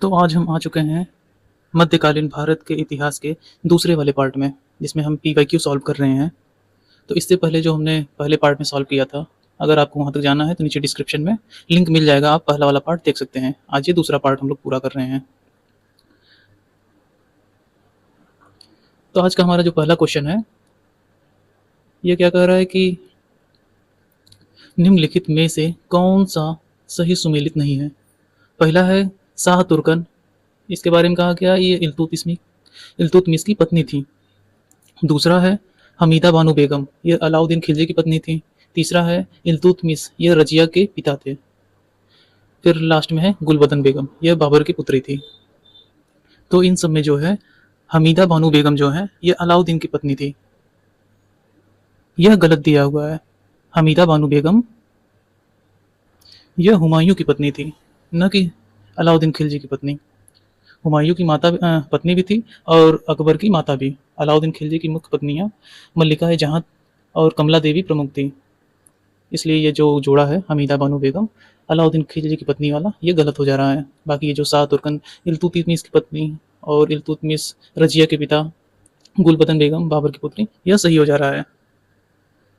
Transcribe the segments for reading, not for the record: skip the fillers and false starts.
तो आज हम आ चुके हैं मध्यकालीन भारत के इतिहास के दूसरे वाले पार्ट में, जिसमें हम पीवाईक्यू सॉल्व कर रहे हैं। तो इससे पहले जो हमने पहले पार्ट में सॉल्व किया था, अगर आपको वहाँ तक जाना है तो नीचे डिस्क्रिप्शन में लिंक मिल जाएगा, आप पहला वाला पार्ट देख सकते हैं। आज ये दूसरा पार्ट हम लोग पूरा कर रहे हैं। तो आज का हमारा जो पहला क्वेश्चन है, ये क्या कह रहा है कि निम्नलिखित में से कौन सा सही सुमेलित नहीं है। पहला है शाह तुर्कन, इसके बारे में कहा गया ये इल्तुतमिश की पत्नी थी। दूसरा है हमीदा बानो बेगम, ये अलाउद्दीन खिलजी की पत्नी थी। तीसरा है इल्तुतमिश, ये रजिया के पिता थे। फिर लास्ट में है गुलबदन बेगम, यह बाबर की पुत्री थी। तो इन सब में जो है हमीदा बानो बेगम जो है ये अलाउद्दीन की पत्नी थी, यह गलत दिया हुआ है। हमीदा बानो बेगम यह हुमायूं की पत्नी थी, न कि अलाउद्दीन खिलजी की पत्नी। हुमायूं की पत्नी भी थी और अकबर की माता भी। अलाउद्दीन खिलजी की मुख्य पत्नियां मल्लिका जहां और कमला देवी प्रमुख थी। इसलिए ये जो जोड़ा है हमीदा बानो बेगम अलाउद्दीन खिलजी की पत्नी वाला, ये गलत हो जा रहा है। बाकी ये जो शाह तुर्कन इल्तुतमिश की पत्नी और इल्तुतमिश रजिया के पिता गुलबदन बेगम बाबर की पुत्री, यह सही हो जा रहा है।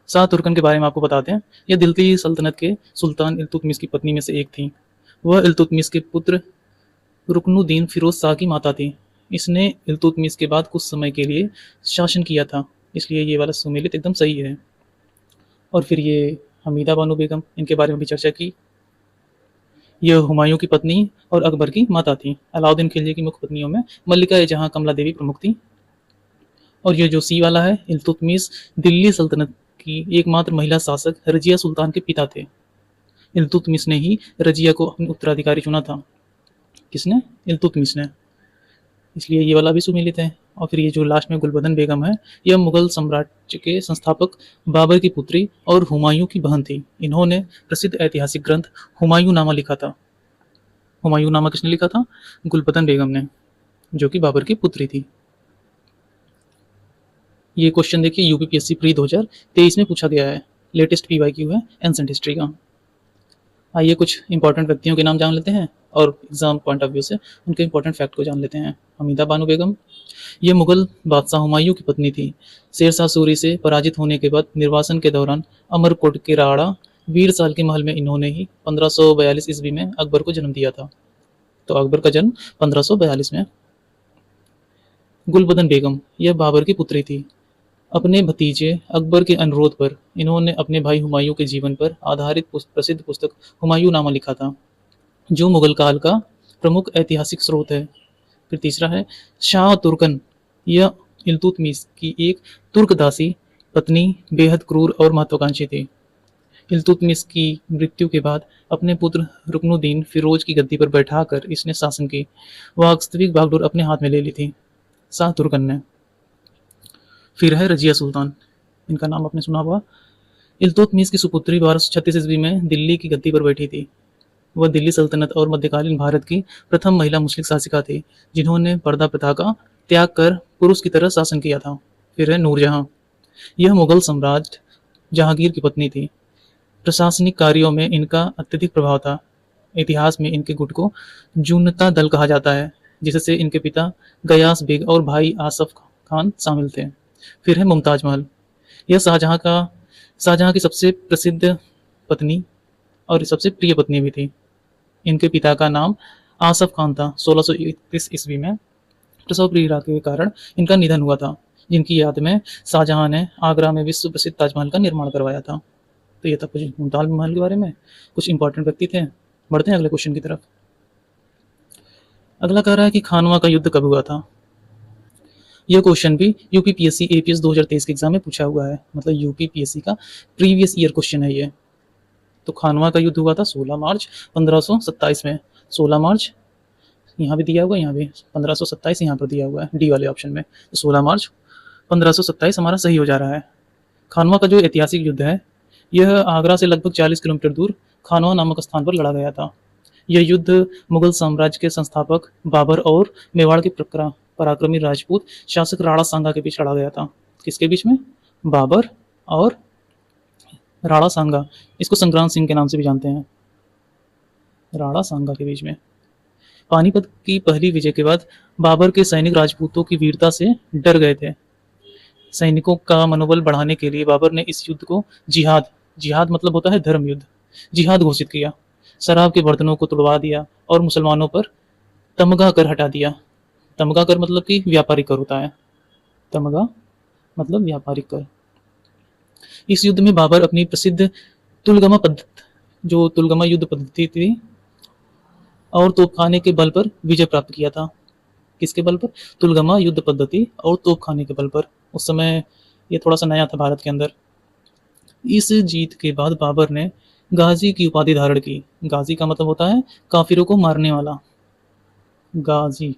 शाह तुर्कन के बारे में आपको बताते हैं, यह दिल्ली सल्तनत के सुल्तान इल्तुतमिश की पत्नी में से एक थी। वह इल्तुतमिश के पुत्र रुकनुद्दीन फिरोज शाह की माता थी। इसने इल्तुतमिश के बाद कुछ समय के लिए शासन किया था, इसलिए ये वाला सुमेलित एकदम सही है। और फिर ये हमीदा बानो बेगम, इनके बारे में भी चर्चा की। यह हुमायूं की पत्नी और अकबर की माता थी। अलाउद्दीन खिलजी की मुख्य पत्नियों में मल्लिका जहां कमला देवी प्रमुख थी। और ये जो सी वाला है, इल्तुतमिश दिल्ली सल्तनत की एकमात्र महिला शासक रजिया सुल्तान के पिता थे। इल्तुतमिश ने ही रजिया को अपनी उत्तराधिकारी चुना था। किसने? इल्तुतमिश ने। इसलिए ये वाला भी सुमेलित है। और फिर ये जो लास्ट में गुलबदन बेगम है, यह मुगल साम्राज्य के संस्थापक बाबर की पुत्री और हुमायूं की बहन थी। इन्होंने प्रसिद्ध ऐतिहासिक ग्रंथ हुमायूंनामा लिखा था। हुमायूंनामा किसने लिखा था? गुलबदन बेगम ने, जो कि बाबर की पुत्री थी। ये क्वेश्चन देखिए यूपीपीएससी प्री 2023 में पूछा गया है। लेटेस्ट पीवाईक्यू है एंसेंट हिस्ट्री का। आइए कुछ इंपॉर्टेंट व्यक्तियों के नाम जान लेते हैं और एग्जाम पॉइंट ऑफ व्यू से उनके इंपॉर्टेंट फैक्ट को जान लेते हैं। हमीदा बानो बेगम, ये मुगल बादशाह हुमायूं की पत्नी थी। शेरशाह सूरी से पराजित होने के बाद निर्वासन के दौरान अमरकोट के राड़ा वीर साल के महल में इन्होंने ही 1542 ईस्वी में अकबर को जन्म दिया था। तो अकबर का जन्म 1542 में। गुलबदन बेगम, यह बाबर की पुत्री थी। अपने भतीजे अकबर के अनुरोध पर इन्होंने अपने भाई हुमायूं के जीवन पर आधारित प्रसिद्ध पुस्तक हुमायूंनामा लिखा था, जो मुगल काल का प्रमुख ऐतिहासिक स्रोत है। फिर तीसरा है शाह तुर्कन, यह इल्तुतमिश की एक तुर्क दासी पत्नी बेहद क्रूर और महत्वाकांक्षी थी। इल्तुतमिश की मृत्यु के बाद अपने पुत्र रुकनुद्दीन फिरोज की गद्दी पर बैठाकर इसने शासन की वास्तविक बागडोर अपने हाथ में ले ली थी, शाह तुर्कन ने। फिर है रजिया सुल्तान, इनका नाम आपने सुना होगा। इल्तुतमिश की सुपुत्री 1236 ईस्वी में दिल्ली की गद्दी पर बैठी थी। वह दिल्ली सल्तनत और मध्यकालीन भारत की प्रथम महिला मुस्लिम शासिका थी, जिन्होंने पर्दा प्रथा का त्याग कर पुरुष की तरह शासन किया था। फिर है नूरजहां, यह मुगल सम्राट जहांगीर की पत्नी थी। प्रशासनिक कार्यों में इनका अत्यधिक प्रभाव था। इतिहास में इनके गुट को जूनता दल कहा जाता है, जिससे इनके पिता गयास बेग और भाई आसफ खान शामिल थे। फिर है मुमताज महल, यह शाहजहां की सबसे प्रसिद्ध पत्नी और सबसे प्रिय पत्नी भी थी। इनके पिता का नाम आसफ खान था। 1631 ईस्वी में प्रसव पीड़ा के कारण इनका निधन हुआ था, जिनकी याद में शाहजहां ने आगरा में विश्व प्रसिद्ध ताजमहल का निर्माण करवाया था। तो ये था कुछ मुमताज महल के बारे में, कुछ इंपॉर्टेंट व्यक्ति थे। बढ़ते हैं अगले क्वेश्चन की तरफ। अगला कह रहा है कि खानवा का युद्ध कब हुआ था। यह क्वेश्चन भी यूपीपीएससी एपीएस 2023 के एग्जाम में पूछा हुआ है, मतलब यूपीपीएससी का प्रीवियस ईयर क्वेश्चन है ये। तो खानवा का युद्ध हुआ था 16 मार्च 1527 में। 16 मार्च यहाँ भी दिया हुआ है, यहाँ भी 1527 यहाँ पर दिया हुआ है डी वाले ऑप्शन में। तो 16 मार्च 1527 हमारा सही हो जा रहा है। खानवा का जो ऐतिहासिक युद्ध है, यह आगरा से लगभग 40 किलोमीटर दूर खानवा नामक स्थान पर लड़ा गया था। यह युद्ध मुगल साम्राज्य के संस्थापक बाबर और मेवाड़ के पराक्रमी राजपूत शासक राणा सांगा के बीच लड़ा गया था। किसके बीच में? बाबर और राणा सांगा, इसको संग्राम सिंह के नाम से भी जानते हैं। राणा सांगा के बीच में। पानीपत की पहली विजय के बाद बाबर के सैनिक राजपूतों की वीरता से डर गए थे। सैनिकों का मनोबल बढ़ाने के लिए बाबर ने इस युद्ध को जिहाद जिहाद मतलब होता है धर्म युद्ध जिहाद घोषित किया। शराब के बर्तनों को तुड़वा दिया और मुसलमानों पर तमगा कर हटा दिया। तमगा कर मतलब कि व्यापारिक कर होता है। तमगा मतलब व्यापारिक कर। इस युद्ध में बाबर अपनी प्रसिद्ध तुलगमा पद्धति जो तुलगमा युद्ध पद्धति थी और तोपखाने के बल पर विजय प्राप्त किया था। किसके बल पर? तुलगमा युद्ध पद्धति और तोपखाने के बल पर। उस समय ये थोड़ा सा नया था भारत के अंदर। इस जीत के बाद बाबर ने गाजी की उपाधि धारण की। गाजी का मतलब होता है काफिरों को मारने वाला। गाजी।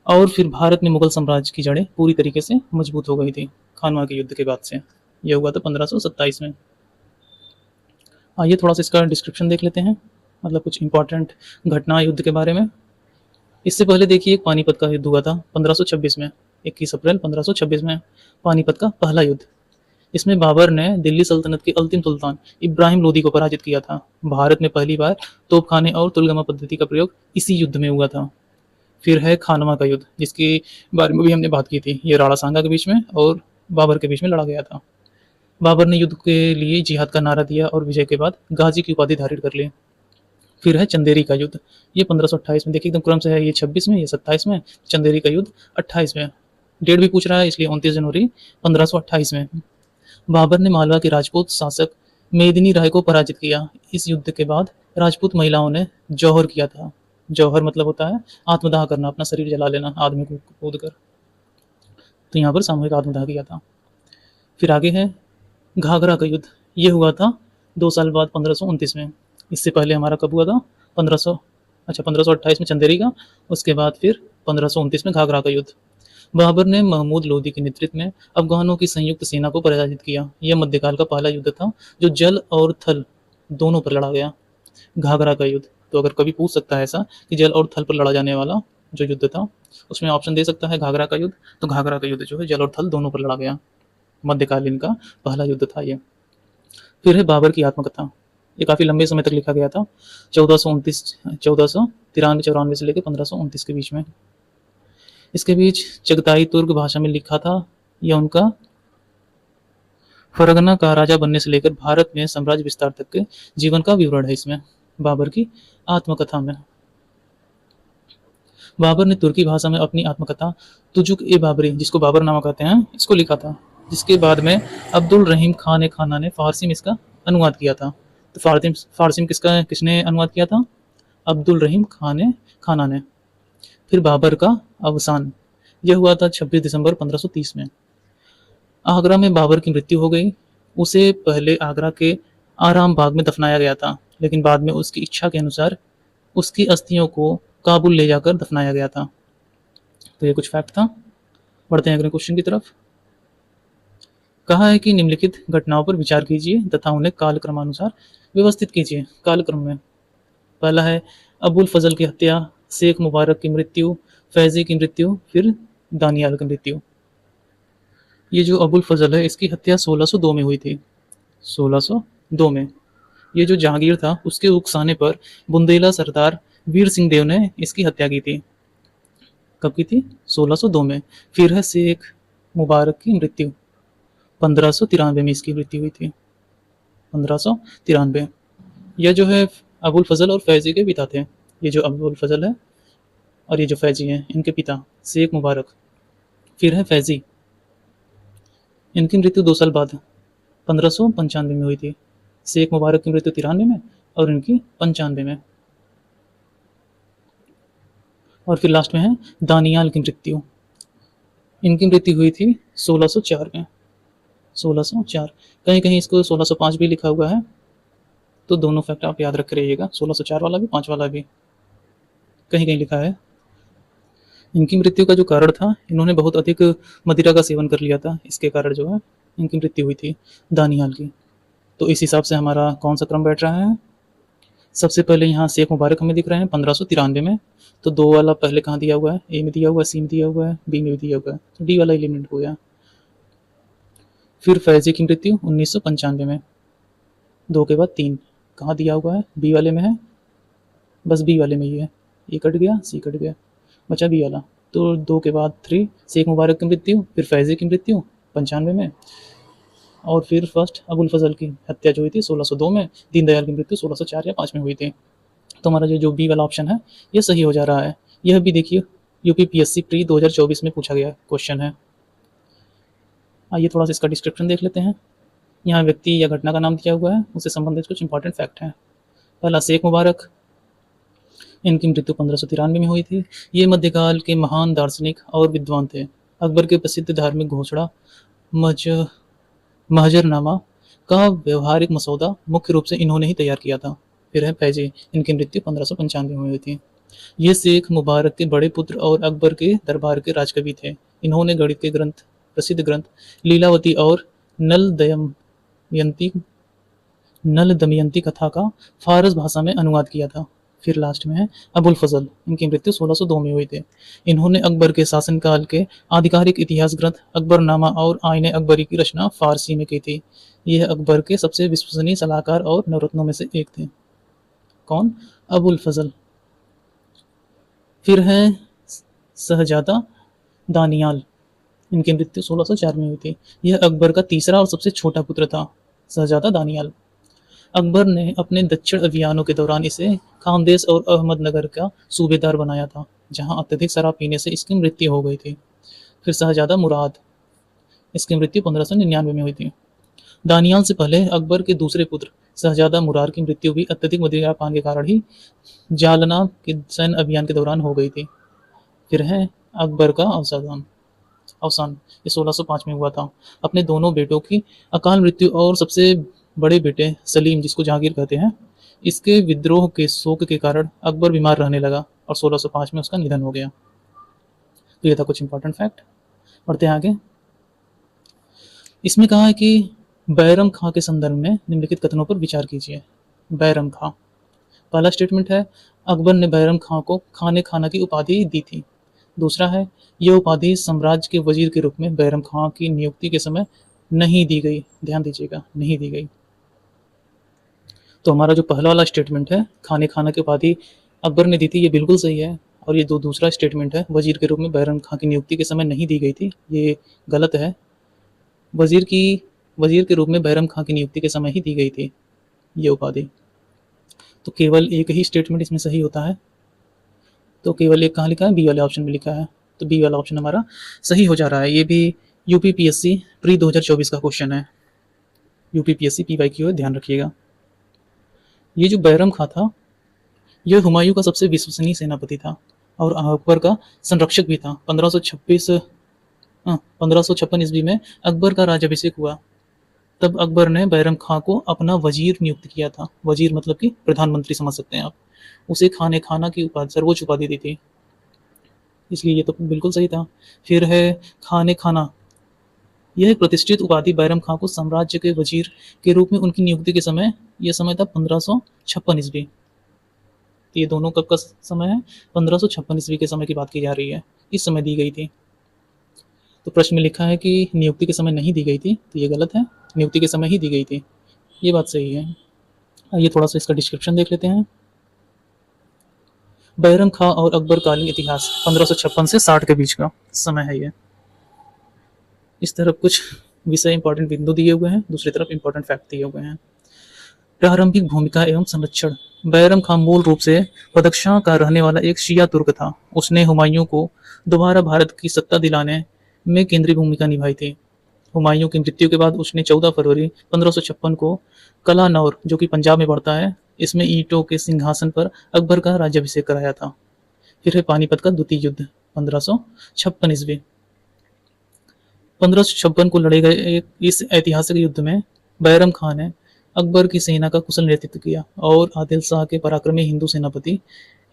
और फिर भारत में मुगल साम्राज्य की जड़ें पूरी तरीके से मजबूत हो गई थी खानवा के युद्ध के बाद से। यह हुआ था 1527 में। आइए थोड़ा सा इसका डिस्क्रिप्शन देख लेते हैं, मतलब कुछ इंपॉर्टेंट घटना युद्ध के बारे में। इससे पहले देखिए पानीपत का युद्ध हुआ था 1526 में। 21 अप्रैल 1526 में पानीपत का पहला युद्ध। इसमें बाबर ने दिल्ली सल्तनत के अंतिम सुल्तान इब्राहिम लोदी को पराजित किया था। भारत में पहली बार तोपखाने और तुलगमा पद्धति का प्रयोग इसी युद्ध में हुआ था। फिर है खानवा का युद्ध, जिसके बारे में भी हमने बात की थी। ये राणा सांगा के बीच में और बाबर के बीच में लड़ा गया था। बाबर ने युद्ध के लिए जिहाद का नारा दिया और विजय के बाद गाजी की उपाधि धारित कर ली। फिर है चंदेरी का युद्ध। ये 1528 में, देखिए एकदम क्रम से है। ये 26 में, ये 27 में। चंदेरी का युद्ध 28 में। डेट भी पूछ रहा है इसलिए 29 जनवरी 1528 में। बाबर ने मालवा के राजपूत शासक मेदिनी राय को पराजित किया। इस युद्ध के बाद राजपूत महिलाओं ने जौहर किया था। जौहर मतलब होता है आत्मदाह करना, अपना शरीर जला लेना आदमी को कूद कर। तो यहाँ पर सामूहिक आत्मदाह किया था। फिर आगे है घाघरा का युद्ध। ये हुआ था 2 साल बाद 1529 में। इससे पहले हमारा कब हुआ था? 1528 में चंदेरी का, उसके बाद फिर 1529 में घाघरा का युद्ध। बाबर ने महमूद लोदी के नेतृत्व में अफगानों की संयुक्त सेना को पराजित किया। यह मध्यकाल का पहला युद्ध था जो जल और थल दोनों पर लड़ा गया। घाघरा का युद्ध, तो अगर कभी पूछ सकता है ऐसा कि जल और थल पर लड़ा जाने वाला जो युद्ध था, उसमें ऑप्शन दे सकता है घाघरा का युद्ध। तो घाघरा का युद्ध जो है जल और थल दोनों पर लड़ा गया। मध्यकालीन का पहला युद्ध था ये। फिर है बाबर की आत्मकथा। ये काफी लंबे समय तक लिखा गया था, 1493 से लेकर 1529 के बीच में। इसके बीच चगताई तुर्क भाषा में लिखा था। यह उनका फरगना का राजा बनने से लेकर भारत में साम्राज्य विस्तार तक के जीवन का विवरण है इसमें, बाबर की आत्मकथा में। बाबर ने तुर्की भाषा में अपनी आत्मकथा तुजुक ए बाबरी, जिसको बाबरनामा कहते हैं, इसको लिखा था, जिसके बाद में अब्दुल रहीम खान ए खाना ने फारसी में इसका अनुवाद किया था। तो फारसी में किसने अनुवाद किया था? अब्दुल रहीम खान ए खाना ने। फिर बाबर का अवसान, यह हुआ था 26 दिसंबर 1530 में। आगरा में बाबर की मृत्यु हो गई। उसे पहले आगरा के आराम बाग में दफनाया गया था, लेकिन बाद में उसकी इच्छा के अनुसार उसकी अस्थियों को काबुल ले जाकर दफनाया गया था। तो ये कुछ फैक्ट था। बढ़ते हैं अगले क्वेश्चन की तरफ। कहा है कि निम्नलिखित घटनाओं पर विचार कीजिए तथा उन्हें कालक्रमानुसार व्यवस्थित कीजिए। कालक्रम में पहला है अबुल फजल की हत्या, शेख मुबारक की मृत्यु, फैजी की मृत्यु, फिर दानियाल की मृत्यु। ये जो अबुल फजल है इसकी हत्या 1602 में हुई थी। 1602 में। ये जो जहांगीर था उसके उकसाने पर बुंदेला सरदार वीर सिंह देव ने इसकी हत्या की थी। कब की थी? 1602 में। फिर है शेख मुबारक की मृत्यु, 1593 में इसकी मृत्यु हुई थी। 1593। यह जो है अबुल फजल और फैजी के पिता थे। ये जो अबुल फजल है और ये जो फैजी हैं, इनके पिता शेख मुबारक। फिर है फैजी, इनकी मृत्यु 2 साल बाद 1595 में हुई थी। शेख मुबारक की मृत्यु 93 में और इनकी 95 में। और फिर लास्ट में है दानियाल की मृत्यु। इनकी मृत्यु हुई थी 1604 में। 1604, कहीं कहीं इसको 1605 भी लिखा हुआ है, तो दोनों फैक्ट आप याद रख रहिएगा, 1604 वाला भी 5 वाला भी कहीं कहीं लिखा है। इनकी मृत्यु का जो कारण था, इन्होंने बहुत अधिक मदिरा का सेवन कर लिया था, इसके कारण जो है इनकी मृत्यु हुई थी दानियाल की। तो इस हिसाब से हमारा कौन सा क्रम बैठ रहा है? सबसे पहले यहाँ शेख मुबारक हमें दिख रहे हैं 1593 में, तो 2 वाला पहले कहाँ दिया हुआ है? ए में दिया हुआ है, सी में दिया हुआ है, बी में भी दिया हुआ है, तो डी वाला एलिमेंट हो गया। फिर फैजी की मृत्यु 1995 में, 2 के बाद 3 कहाँ दिया हुआ है? बी वाले में है, बस बी वाले में ही है, ए कट गया, सी कट गया, बचा बी वाला। तो 2 के बाद 3, शेख मुबारक की मृत्यु, फिर फैज़े की मृत्यु 95 में, और फिर फर्स्ट अबुल फजल की हत्या जो हुई थी 1602 में, दीनदयाल की मृत्यु 1604 या 5 में हुई थी। तो हमारा जो बी वाला ऑप्शन है ये सही हो जा रहा है। यह भी देखिए यूपीपीएससी प्री 2024 में पूछा गया क्वेश्चन है। आइए थोड़ा सा इसका डिस्क्रिप्शन देख लेते हैं। यहाँ व्यक्ति या घटना का नाम दिया हुआ है, उससे संबंधित कुछ इंपॉर्टेंट फैक्ट हैं। पहला, शेख मुबारक, इनकी मृत्यु 1593 में हुई थी। ये मध्यकाल के महान दार्शनिक और विद्वान थे। अकबर के प्रसिद्ध धार्मिक घोषणा मज महजरनामा का व्यवहारिक मसौदा मुख्य रूप से इन्होंने ही तैयार किया था। फिर है फैजी, इनकी मृत्यु 1595 में हुई थी। ये शेख मुबारक के बड़े पुत्र और अकबर के दरबार के राजकवि थे। इन्होंने गणित के ग्रंथ, प्रसिद्ध ग्रंथ लीलावती और नल दमयंती नल दमयंती कथा का फारस भाषा में अनुवाद किया था। फिर लास्ट में है अबुल फजल, इनकी मृत्यु 1602 में हुई थी। इन्होंने अकबर के शासनकाल के आधिकारिक इतिहास ग्रंथ अकबरनामा और आईने अकबरी की रचना फारसी में की थी। यह अकबर के सबसे विश्वसनीय सलाहकार और नवरत्नों में से एक थे। कौन? अबुल फजल। फिर है शहजादा दानियाल, इनकी मृत्यु 1604 में हुई थी। यह अकबर का तीसरा और सबसे छोटा पुत्र था, शहजादा दानियाल। अकबर ने अपने दक्षिण अभियानों के दौरान इसे खानदेश और अहमदनगर का सूबेदार बनाया था, जहां अत्यधिक शराब पीने से इसकी मृत्यु हो गई थी। फिर शहजादा मुराद, इसकी मृत्यु 1599 में हुई थी। दानियाल से पहले अकबर के दूसरे पुत्र शहजादा मुरार की मृत्यु भी अत्यधिक मदिरापान के कारण ही जालना के सैन्य अभियान के दौरान हो गई थी। फिर है अकबर का अवसान, ये 1605 में हुआ था। अपने दोनों बेटों की अकाल मृत्यु और सबसे बड़े बेटे सलीम, जिसको जहांगीर कहते हैं, इसके विद्रोह के शोक के कारण अकबर बीमार रहने लगा और 1605 में उसका निधन हो गया। तो ये था कुछ इंपॉर्टेंट फैक्ट। पढ़ते हैं आगे। इसमें कहा है कि बैरम खां के संदर्भ में निम्नलिखित कथनों पर विचार कीजिए। बैरम खां, पहला स्टेटमेंट है अकबर ने बैरम खां को खाने खाना की उपाधि दी थी। दूसरा है यह उपाधि साम्राज्य के वजीर के रूप में बैरम खां की नियुक्ति के समय नहीं दी गई। ध्यान दीजिएगा, नहीं दी गई। तो हमारा जो पहला वाला स्टेटमेंट है खाने खाना की उपाधि अकबर ने दी थी, ये बिल्कुल सही है। और ये दूसरा स्टेटमेंट है वजीर के रूप में बैरम खां की नियुक्ति के समय नहीं दी गई थी, ये गलत है। वजीर के रूप में बैरम खां की नियुक्ति के समय ही दी गई थी ये उपाधि। तो केवल एक ही स्टेटमेंट इसमें सही होता है। तो केवल एक कहाँ लिखा है? बी वाले ऑप्शन में लिखा है। तो बी वाला ऑप्शन हमारा सही हो जा रहा है। ये भी यूपीपीएससी प्री 2024 का क्वेश्चन है। यूपीपीएससी पीवाईक्यू है, ध्यान रखिएगा। ये जो बैरम खां था, यह हुमायूं का सबसे विश्वसनीय सेनापति था और अकबर का संरक्षक भी था। 1556 ईस्वी में अकबर का राज्याभिषेक हुआ। तब अकबर ने बैरम खां को अपना वजीर नियुक्त किया था। वजीर मतलब कि प्रधानमंत्री समझ सकते हैं आप। उसे खाने खाना की उपाधि, सर्वोच्च उपाधि दी थी, इसलिए ये तो बिल्कुल सही था। फिर है खाने खाना, यह एक प्रतिष्ठित उपाधि बैरम खां को साम्राज्य के वजीर के रूप में उनकी नियुक्ति के समय, यह समय था 1556 ईस्वी। तो ये दोनों कब का समय है? 1556 ईस्वी के समय की बात की जा रही है, इस समय दी गई थी। तो प्रश्न में लिखा है कि नियुक्ति के समय नहीं दी गई थी, तो ये गलत है, नियुक्ति के समय ही दी गई थी, ये बात सही है। आइए थोड़ा सा इसका डिस्क्रिप्शन देख लेते हैं। बैरम खां और अकबर कालीन इतिहास 1556 से 60 के बीच का समय है ये। इस तरफ कुछ विषय इंपॉर्टेंट बिंदु दिए हुए हैं, दूसरी तरफ इंपॉर्टेंट फैक्ट दिए हुए हैं। प्रारंभिक भूमिका एवं संरक्षण। बैरम खां मूल रूप से बदख्शां का रहने वाला एक शिया तुर्क था। उसने हुमायूं को दोबारा भारत की सत्ता दिलाने में केंद्रीय भूमिका निभाई थी। हुमायूं की मृत्यु के बाद उसने 14 फरवरी 1556 को कलानौर, जो कि पंजाब में पड़ता है, इसमें ईंटों के सिंहासन पर अकबर का राज्याभिषेक कराया था। फिर है पानीपत का द्वितीय युद्ध 1556 ईस्वी। 1556 को लड़े गए इस ऐतिहासिक युद्ध में बैरम खां ने अकबर की सेना का कुशल नेतृत्व किया और आदिल शाह के पराक्रमी हिंदू सेनापति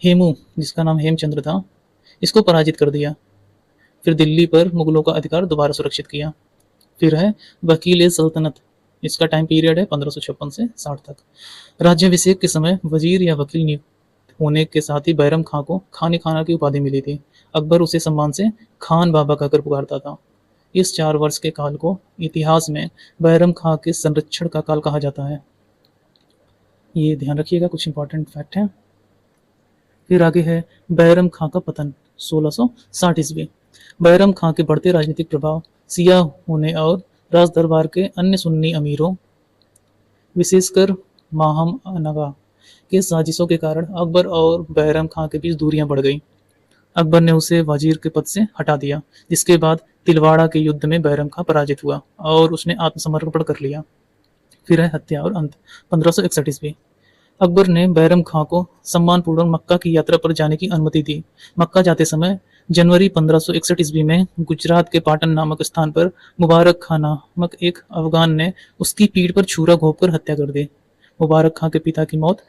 हेमू, जिसका नाम हेमचंद्र था, इसको पराजित कर दिया। फिर दिल्ली पर मुगलों का अधिकार दोबारा सुरक्षित किया। फिर है वकील सल्तनत, इसका टाइम पीरियड है 1556 से 60 तक। राज्याभिषेक के समय वजीर या वकील नियुक्त होने के साथ ही बैरम खां को खाने खाना की उपाधि मिली थी। अकबर उसे सम्मान से खान बाबा कहकर पुकारता था। इस 4 वर्ष के काल को इतिहास में बैरम खां के संरक्षण का काल कहा जाता है। ये ध्यान रखिएगा, कुछ इंपॉर्टेंट फैक्ट हैं। फिर आगे है बैरम खां का पतन 1660 ईस्वी। बैरम खां के बढ़ते राजनीतिक प्रभाव, सिया होने और राज दरबार के अन्य सुन्नी अमीरों, विशेषकर माहम नगा के साजिशों के कारण अकबर और बैरम खां के बीच दूरियां बढ़ गईं। अकबर ने उसे वजीर के पद से हटा दिया, जिसके बाद तिलवाड़ा के युद्ध में बैरम खां पराजित हुआ और उसने आत्मसमर्पण कर लिया। फिर है हत्या और अंत 1561 ईस्वी। अकबर ने बैरम खां को सम्मानपूर्वक मक्का की यात्रा पर जाने की अनुमति दी। मक्का जाते समय जनवरी 1561 ईस्वी में गुजरात के पाटन नामक स्थान पर मुबारक खां नामक एक अफगान ने उसकी पीठ पर छुरा घोंपकर हत्या कर दी। मुबारक खां के पिता की मौत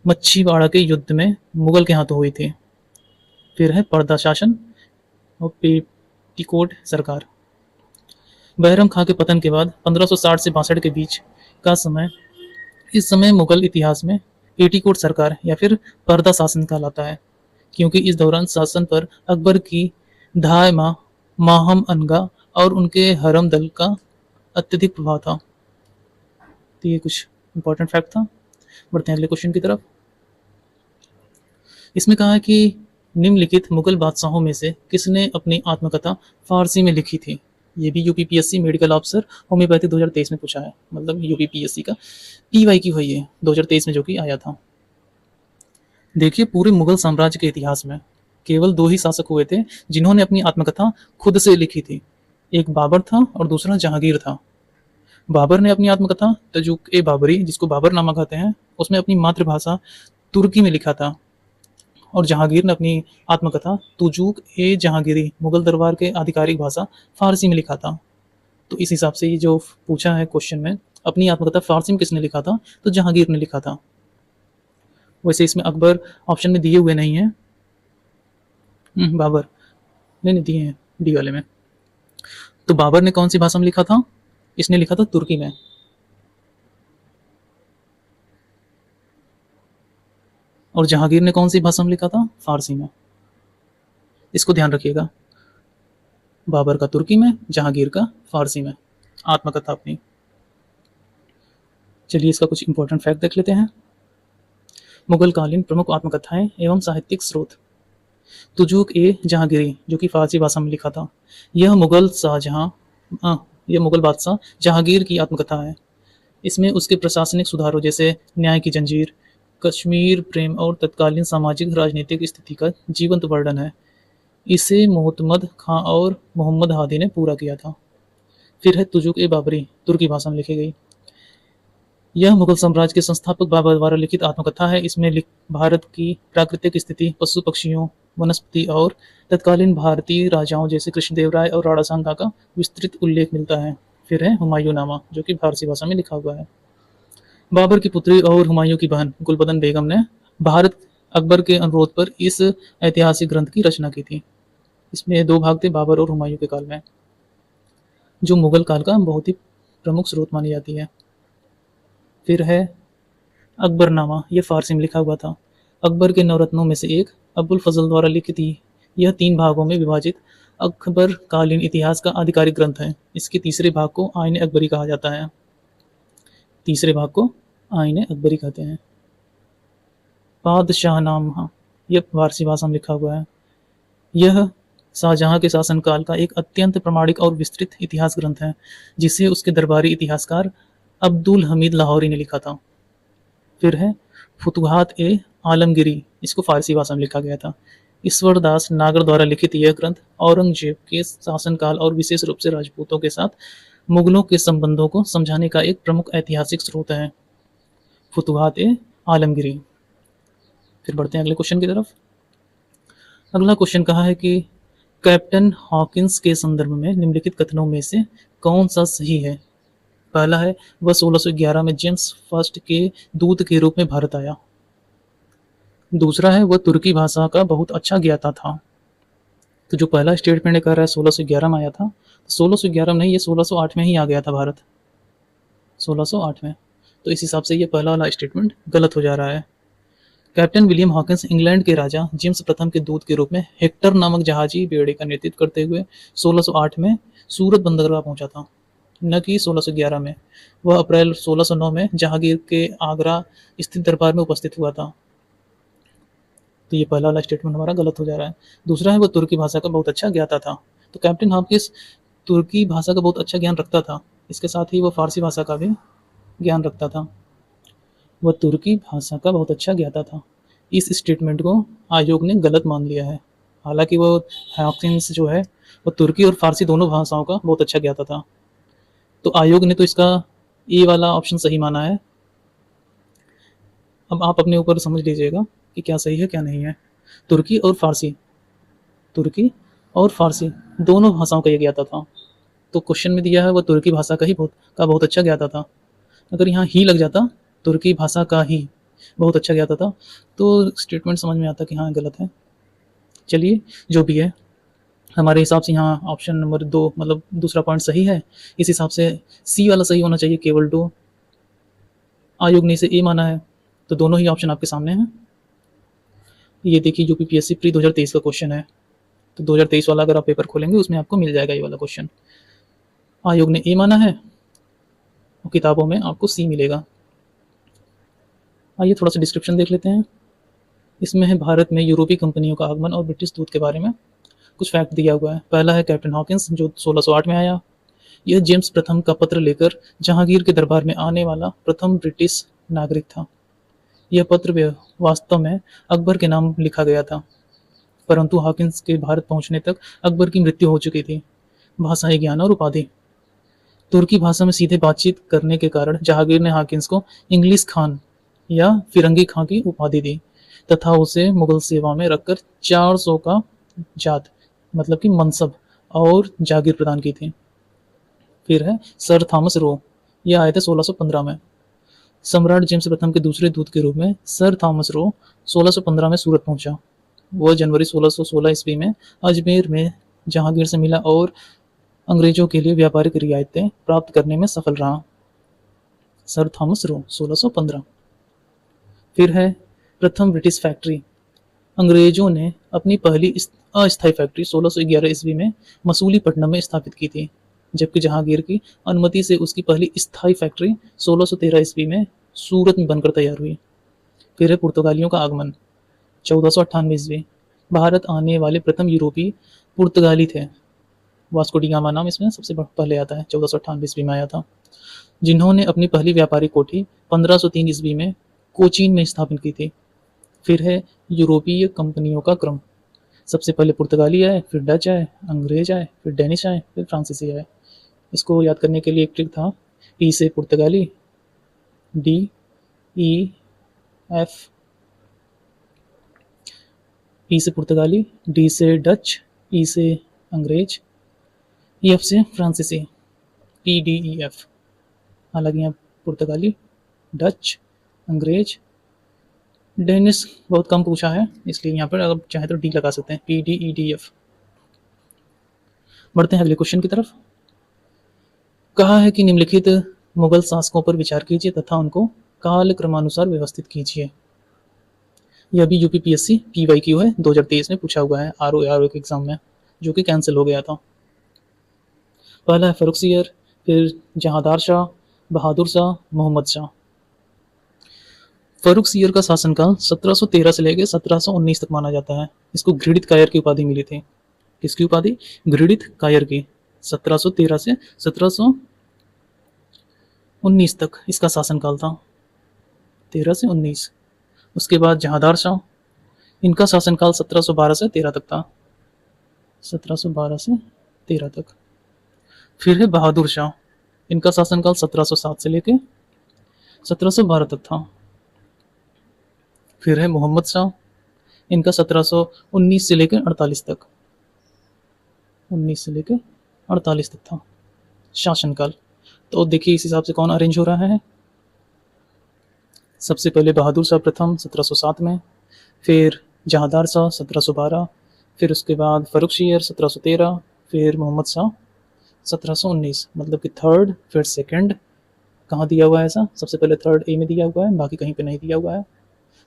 मच्छीवाड़ा के युद्ध में मुगल के हाथों हुई थी। फिर है पर्दा शासन और पेटीकोट सरकार। बैरम खां के पतन के बाद 1560 से 62 के बीच का समय, इस समय मुगल इतिहास में पेटीकोट सरकार या फिर पर्दा शासन कहलाता है, क्योंकि इस दौरान शासन पर अकबर की धाय माहम अनगा और उनके हरम दल का अत्यधिक प्रभाव था। तो ये कुछ इंपॉर्टेंट फैक्ट था। बढ़ते हैं अगले क्वेश्चन की तरफ। इसमें कहा है कि निम्नलिखित मुगल बादशाहों में से किसने अपनी आत्मकथा फारसी में लिखी थी। ये भी यूपीपीएससी मेडिकल ऑफिसर होम्योपैथी 2023 में पूछा है, मतलब यूपीपीएससी का पीवाई की हुई है 2023 में जो कि आया था। देखिए, पूरे मुगल साम्राज्य के इतिहास में केवल दो ही शासक हुए थे जिन्होंने अपनी आत्मकथा खुद से लिखी थी। एक बाबर था और दूसरा जहांगीर था। बाबर ने अपनी आत्मकथा तजुक ए बाबरी, जिसको बाबरनामा कहते हैं, उसमें अपनी मातृभाषा तुर्की में लिखा था और जहांगीर ने अपनी आत्मकथा तुजुक ए जहांगीरी, मुगल दरबार के आधिकारिक भाषा फारसी में लिखा था। तो इस हिसाब से ये जो पूछा है क्वेश्चन में, अपनी आत्मकथा फारसी में किसने लिखा था, तो जहांगीर ने लिखा था। वैसे इसमें अकबर ऑप्शन में दिए हुए नहीं है, बाबर नहीं दिए हैं डी वाले में। तो बाबर ने कौन सी भाषा में लिखा था, इसने लिखा था तुर्की में। और जहांगीर ने कौन सी भाषा में लिखा था, फारसी में। इसको ध्यान रखिएगा, बाबर का तुर्की में, जहांगीर का फारसी में आत्मकथा अपनी। चलिए इसका कुछ इंपॉर्टेंट फैक्ट देख लेते हैं। मुगल कालीन प्रमुख आत्मकथाएं एवं साहित्यिक स्रोत। तुजुक ए जहांगीरी, जो कि फारसी भाषा में लिखा था, यह मुगल बादशाह जहांगीर की आत्मकथा है। इसमें उसके प्रशासनिक सुधारों जैसे न्याय की जंजीर, कश्मीर प्रेम और तत्कालीन सामाजिक राजनीतिक स्थिति का जीवंत वर्णन है। इसे मोहम्मद खां और मोहम्मद हादी ने पूरा किया था। फिर है तुजुक ए बाबरी, तुर्की भाषा में लिखी गई। यह मुगल साम्राज्य के संस्थापक बाबर द्वारा लिखित आत्मकथा है। इसमें भारत की प्राकृतिक स्थिति, पशु पक्षियों, वनस्पति और तत्कालीन भारतीय राजाओं जैसे कृष्णदेवराय और राणा सांगा का विस्तृत उल्लेख मिलता है। फिर है हुमायूं नामा, जो कि फारसी भाषा में लिखा हुआ है। बाबर की पुत्री और हुमायूं की बहन गुलबदन बेगम ने भारत अकबर के अनुरोध पर इस ऐतिहासिक ग्रंथ की रचना की थी। इसमें दो भाग थे, बाबर और हुमायूं के काल में, जो मुगल काल का बहुत ही प्रमुख स्रोत मानी जाती है। फिर है अकबरनामा, यह फारसी में लिखा हुआ था। अकबर के नवरत्नों में से एक अबुल फजल द्वारा लिखित थी। यह 3 भागों में विभाजित अकबर कालीन इतिहास का आधिकारिक ग्रंथ है। इसके तीसरे भाग को आईन अकबरी कहा जाता है। तीसरे भाग को आईन अकबरी कहते हैं। पादशाहनामा, यह फारसी भाषा में लिखा हुआ है। यह शाहजहां के शासनकाल का एक अत्यंत प्रमाणिक और विस्तृत इतिहास ग्रंथ है, जिसे उसके दरबारी इतिहासकार अब्दुल हमीद लाहौरी ने लिखा था। फिर है फुतुहात ए आलमगिरी, इसको फारसी भाषा में लिखा गया था। ईश्वर दास नागर द्वारा लिखित यह ग्रंथ औरंगजेब के शासनकाल और विशेष रूप से राजपूतों के साथ मुगलों के संबंधों को समझाने का एक प्रमुख ऐतिहासिक स्रोत है। फुतुहात ए आलमगिरी। फिर बढ़ते हैं अगले क्वेश्चन की तरफ। अगला क्वेश्चन कहा है कि कैप्टन हॉकिंस के संदर्भ में निम्नलिखित कथनों में से कौन सा सही है। पहला है, वह 1611 में जेम्स फर्स्ट के दूत के रूप में भारत आया। दूसरा है, वह तुर्की भाषा का बहुत अच्छा ज्ञाता था। तो जो पहला स्टेटमेंट कर रहा है 1611 में आया था, तो 1611 में नहीं, ये 1608 में ही आ गया था भारत, 1608 में। तो इस हिसाब से ये पहला वाला स्टेटमेंट गलत हो जा रहा है। कैप्टन विलियम हॉकिंस इंग्लैंड के राजा जेम्स प्रथम के दूत के रूप में हेक्टर नामक जहाजी बेड़े का नेतृत्व करते हुए 1608 में सूरत बंदरगाह पहुंचा था, न कि 1611 में। वह अप्रैल 1609 में जहांगीर के आगरा स्थित दरबार में उपस्थित हुआ था। तो ये पहला वाला स्टेटमेंट हमारा गलत हो जा रहा है। दूसरा है, वो तुर्की भाषा का बहुत अच्छा ज्ञाता था। तो कैप्टन हाफिज तुर्की भाषा का बहुत अच्छा ज्ञान रखता था, इसके साथ ही वो फारसी भाषा का भी ज्ञान रखता था। वह तुर्की भाषा का बहुत अच्छा ज्ञाता था। इस स्टेटमेंट को आयोग ने गलत मान लिया है। हालांकि वो हॉकिंस जो है वो तुर्की और फारसी दोनों भाषाओं का बहुत अच्छा ज्ञाता था। तो आयोग ने तो इसका ए वाला ऑप्शन सही माना है। अब आप अपने ऊपर समझ लीजिएगा कि क्या सही है क्या नहीं है। तुर्की और फारसी, तुर्की और फारसी दोनों भाषाओं का ये ज्ञाता था। तो क्वेश्चन में दिया है वो तुर्की भाषा का ही बहुत अच्छा ज्ञाता था। अगर यहाँ ही लग जाता, तुर्की भाषा का ही बहुत अच्छा ज्ञाता था, तो स्टेटमेंट समझ में आता कि हाँ गलत है। चलिए जो भी है, हमारे हिसाब से यहाँ ऑप्शन नंबर 2 मतलब दूसरा पॉइंट सही है। इस हिसाब से सी वाला सही होना चाहिए केवल 2। आयोग ने इसे ए माना है। तो दोनों ही ऑप्शन आपके सामने हैं। ये देखिए यूपीपीएससी प्री 2023 का क्वेश्चन है। तो 2023 वाला अगर आप पेपर खोलेंगे उसमें आपको मिल जाएगा ये वाला क्वेश्चन। आयोग ने ए माना है और किताबों में आपको सी मिलेगा। आइए थोड़ा सा डिस्क्रिप्शन देख लेते हैं। इसमें है भारत में यूरोपीय कंपनियों का आगमन और ब्रिटिश दूत के बारे में कुछ फैक्ट दिया हुआ है। पहला है कैप्टन हॉकिंस जो 1608 में आया। यह जेम्स प्रथम का पत्र लेकर जहांगीर के दरबार में आने वाला प्रथम ब्रिटिश नागरिक था। यह पत्र वास्तव में अकबर के नाम लिखा गया था, परंतु हॉकिंस के भारत पहुंचने तक अकबर की मृत्यु हो चुकी थी। भाषाई ज्ञान और उपाधि। तुर्की भाषा में सीधे बातचीत करने के कारण जहांगीर ने हॉकिंस को इंग्लिश खान या फिरंगी खां की उपाधि दी तथा उसे मुगल सेवा में रखकर 400 का जात मतलब कि मनसब और जागीर प्रदान की थी। फिर है सर थॉमस रो, यह आए थे 1615 में। सम्राट जेम्स प्रथम के दूसरे दूत के रूप में सर थॉमस रो 1615 में सूरत पहुंचा। वह जनवरी 1616 ईस्वी में अजमेर में जहांगीर से मिला और अंग्रेजों के लिए व्यापारिक रियायतें प्राप्त करने में सफल रहा। Sir Thomas Roe 1615। फिर है प्रथम ब्रिटिश फैक्ट्री। अंग्रेजों ने अपनी पहली अस्थायी फैक्ट्री 1611 ईस्वी में मसूलीपट्टनम में स्थापित की थी, जबकि जहांगीर की अनुमति से उसकी पहली स्थायी फैक्ट्री 1613 ईस्वी में सूरत में बनकर तैयार हुई। फिर है पुर्तगालियों का आगमन। 1498 ईस्वी भारत आने वाले प्रथम यूरोपीय पुर्तगाली थे। वास्को डी गामा नाम इसमें सबसे पहले आता है, 1498 ईस्वी में आया था, जिन्होंने अपनी पहली व्यापारिक कोठी 1503 ईस्वी में कोचीन में स्थापित की थी। फिर है यूरोपीय कंपनियों का क्रम। सबसे पहले पुर्तगाली आए, फिर डच आए, अंग्रेज आए, फिर डेनिश आए, फिर फ्रांसीसी आए। इसको याद करने के लिए एक ट्रिक था, पी से पुर्तगाली, डी ई एफ, पी से पुर्तगाली, डी से डच, ई से अंग्रेज, ई एफ से फ्रांसीसी, पी डी ई एफ। हालांकि यहाँ पुर्तगाली, डच, अंग्रेज, डेनिश बहुत कम पूछा है, इसलिए यहाँ पर अगर चाहे तो डी लगा सकते हैं, P D E D F. बढ़ते हैं अगले क्वेश्चन की तरफ। कहा है कि निम्नलिखित मुगल शासकों पर विचार कीजिए तथा उनको काल क्रमानुसार व्यवस्थित कीजिए। यह भी यूपीपीएससी पीवाईक्यू है, 2023 में पूछा हुआ है आरओ के एग्जाम में, जो कि कैंसिल हो गया था। पहला है फर्रुखसियर, फिर जहांदार शाह, बहादुर शाह, मोहम्मद शाह। फर्रुखसियर का शासनकाल 1713 से लेकर 1719 तक माना जाता है। इसको घृणित कायर की उपाधि मिली थी। किसकी उपाधि? घृणित कायर की। 1713 से 1719 तक इसका शासनकाल था, 13 से 19। उसके बाद जहांदार शाह, इनका शासनकाल 1712 से 13 तक था, 1712 से 13 तक। फिर है बहादुर शाह, इनका शासनकाल 1707 से लेकर 1712 तक था। फिर है मोहम्मद शाह, इनका 1719 से लेकर 48 तक, 19 से लेकर 48 तक था शासनकाल। तो देखिए इस हिसाब से कौन अरेंज हो रहा है। सबसे पहले बहादुर शाह प्रथम 1707 में, फिर जहांदार शाह 1712, फिर उसके बाद फर्रुखसियर 1713, फिर मोहम्मद शाह 1719, मतलब कि थर्ड फिर सेकंड। कहाँ दिया हुआ है ऐसा? सबसे पहले थर्ड ए में दिया हुआ है, बाकी कहीं पे नहीं दिया हुआ है।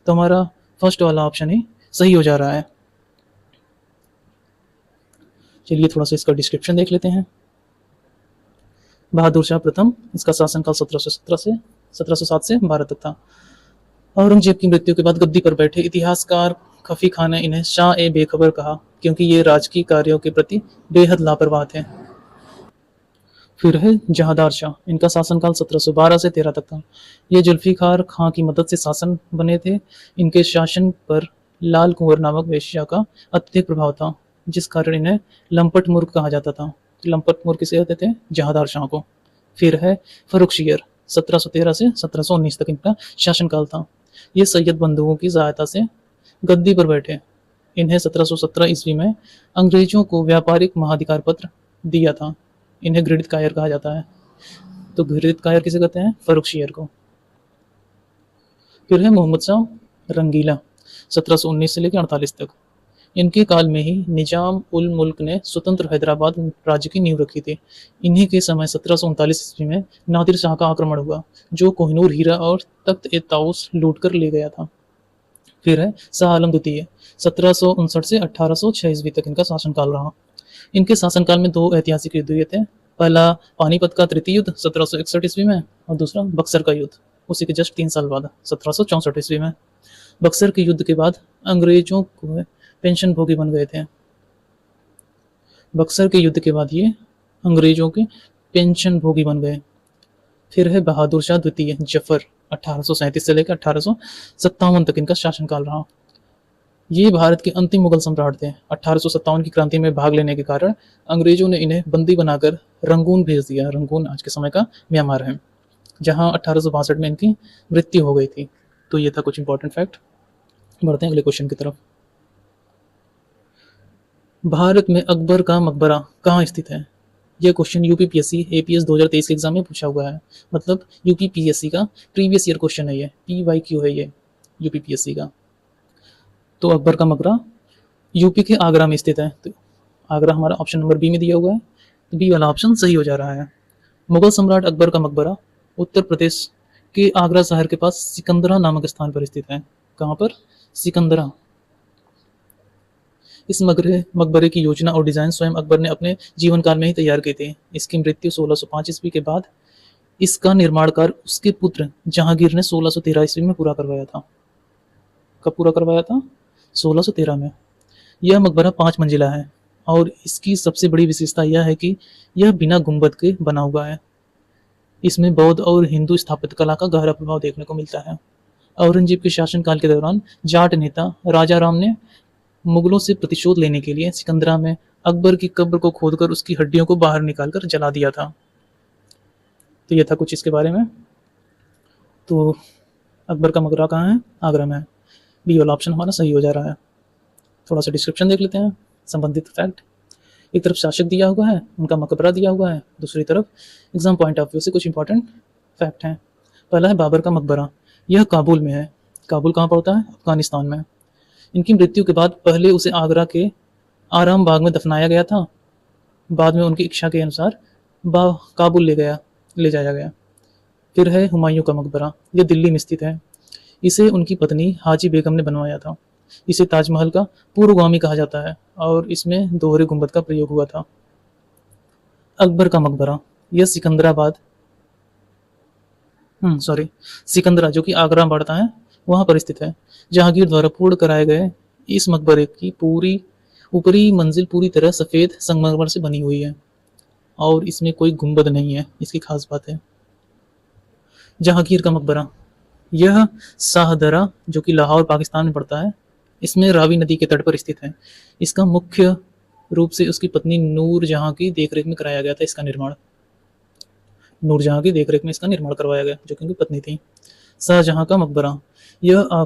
तो हमारा फर्स्ट वाला ऑप्शन ही सही हो जा रहा है। चलिए थोड़ा सा इसका डिस्क्रिप्शन देख लेते हैं। बहादुर शाह प्रथम, इसका शासनकाल 1707 से 12 तक था। औरंगजेब की मृत्यु के बाद गद्दी पर बैठे इतिहासकार खफी खान ने इन्हें शाह ए बेखबर कहा क्योंकि ये राजकीय कार्यों के प्रति बेहद लापरवाह थे। फिर है जहांदार शाह। इनका शासनकाल 1712 से 13 तक था। ये जुल्फिकार खां की मदद से शासन बने थे। इनके शासन पर लाल कुंवर नामक वेश्या का अत्यधिक प्रभाव था, जिस कारण इन्हें लंपट मूर्ख कहा जाता था। लंपट मूर्ख किसे कहते थे? जहांदार शाह को। फिर है फर्रुखशियर। 1713 से 1719 तक इनका शासनकाल था। ये सैयद बंधुओं की सहायता से गद्दी पर बैठे। इन्हें 1717 ईस्वी में अंग्रेजों को व्यापारिक महाधिकार पत्र दिया था। इन्हें घृणित कायर कहा जाता है। तो घृणित कायर किसे कहते हैं? फर्रुखशियर को। फिर है मोहम्मद शाह रंगीला। 1719 से लेकर 48 तक। इनके काल में ही निजाम उल मुल्क ने स्वतंत्र हैदराबाद राज्य की नींव रखी थी। इन्हीं के समय 1739 ईस्वी में नादिर शाह का आक्रमण हुआ, जो कोहिनूर हीरा और तख्त ए ताउस लूट कर ले गया था। फिर है शाह आलम द्वितीय। 1759 से 1806 ईस्वी तक इनका शासनकाल रहा। इनके शासनकाल में दो ऐतिहासिक युद्ध हुए थे। पहला पानीपत का तृतीय युद्ध 1761 ईस्वी में, और दूसरा बक्सर का युद्ध उसी के जस्ट 3 साल बाद 1764 ईस्वी में। बक्सर के युद्ध के बाद अंग्रेजों को पेंशन भोगी बन गए थे। बक्सर के युद्ध के बाद ये अंग्रेजों के पेंशन भोगी बन गए। फिर है बहादुर शाह द्वितीय जफर। 1837 से लेकर 1857 तक इनका शासनकाल रहा। ये भारत के अंतिम मुगल सम्राट थे। 1857 की क्रांति में भाग लेने के कारण अंग्रेजों ने इन्हें बंदी बनाकर रंगून भेज दिया। रंगून आज के समय का म्यांमार है, जहां 1862 में इनकी मृत्यु हो गई थी। तो ये था कुछ इंपॉर्टेंट फैक्ट। बढ़ते हैं अगले क्वेश्चन की तरफ। भारत में अकबर का मकबरा कहाँ स्थित है? यह क्वेश्चन यूपीपीएससी एपीएस 2023 के एग्जाम में पूछा हुआ है। मतलब यूपीपीएससी का प्रीवियस ईयर क्वेश्चन है, ये पीवाईक्यू है ये यूपीपीएससी का। तो अकबर का मकबरा यूपी के आगरा में स्थित है। तो आगरा हमारा ऑप्शन नंबर बी में दिया हुआ है, तो बी वाला ऑप्शन सही हो जा रहा है। मुगल सम्राट अकबर का मकबरा उत्तर प्रदेश के आगरा शहर के पास सिकंदरा नामक स्थान पर स्थित है। कहाँ पर? सिकंदरा। इस मकबरे की योजना और डिजाइन स्वयं अकबर ने अपने जीवन काल में ही तैयार की थी। इसकी मृत्यु 1605 ईस्वी के बाद इसका निर्माण कार्य उसके पुत्र जहांगीर ने 1613 ईस्वी में पूरा करवाया था। कब पूरा करवाया था? 1613 में। यह मकबरा 5 मंजिला है और इसकी सबसे बड़ी विशेषता यह है कि यह बिना गुंबद के बना हुआ है। इसमें बौद्ध और हिंदू स्थापत्य कला का गहरा प्रभाव देखने को मिलता है। औरंगजेब के शासनकाल के दौरान जाट नेता राजा राम ने मुगलों से प्रतिशोध लेने के लिए सिकंदरा में अकबर की कब्र को खोदकर उसकी हड्डियों को बाहर निकालकर जला दिया था। तो यह था कुछ इसके बारे में। तो अकबर का मकबरा कहाँ है? आगरा में है। बी वाला ऑप्शन हमारा सही हो जा रहा है। थोड़ा सा डिस्क्रिप्शन देख लेते हैं, संबंधित फैक्ट। एक तरफ शासक दिया हुआ है, उनका मकबरा दिया हुआ है, दूसरी तरफ एग्जाम पॉइंट ऑफ व्यू से कुछ इंपॉर्टेंट फैक्ट हैं। पहला है बाबर का मकबरा। यह काबुल में है। काबुल कहाँ पड़ता है? अफगानिस्तान में। इनकी मृत्यु के बाद पहले उसे आगरा के आराम बाग में दफनाया गया था। बाद में उनकी इच्छा के अनुसार काबुल ले जाया गया। फिर है हुमायूं का मकबरा। यह दिल्ली में स्थित है। इसे उनकी पत्नी हाजी बेगम ने बनवाया था। इसे ताजमहल का पूर्वगामी कहा जाता है और इसमें दोहरे गुंबद का प्रयोग हुआ था। अकबर का मकबरा, यह सिकंदरा जो कि आगरा में पड़ता है वहां पर स्थित है। जहांगीर द्वारा पूर्ण कराए गए इस मकबरे की पूरी ऊपरी मंजिल पूरी तरह सफेद संगमरमर से बनी हुई है और इसमें कोई गुंबद नहीं है। इसकी खास बात है। जहांगीर का मकबरा, यह शाहदरा जो कि लाहौर पाकिस्तान में पड़ता है, इसमें रावी नदी के तट पर स्थित है। इसका मुख्य रूप से उसकी पत्नी नूरजहां की देखरेख में कराया गया था। इसका निर्माण नूरजहां की देखरेख में इसका निर्माण करवाया गया, जो कि उनकी पत्नी थी। शाहजहां का मकबरा, यह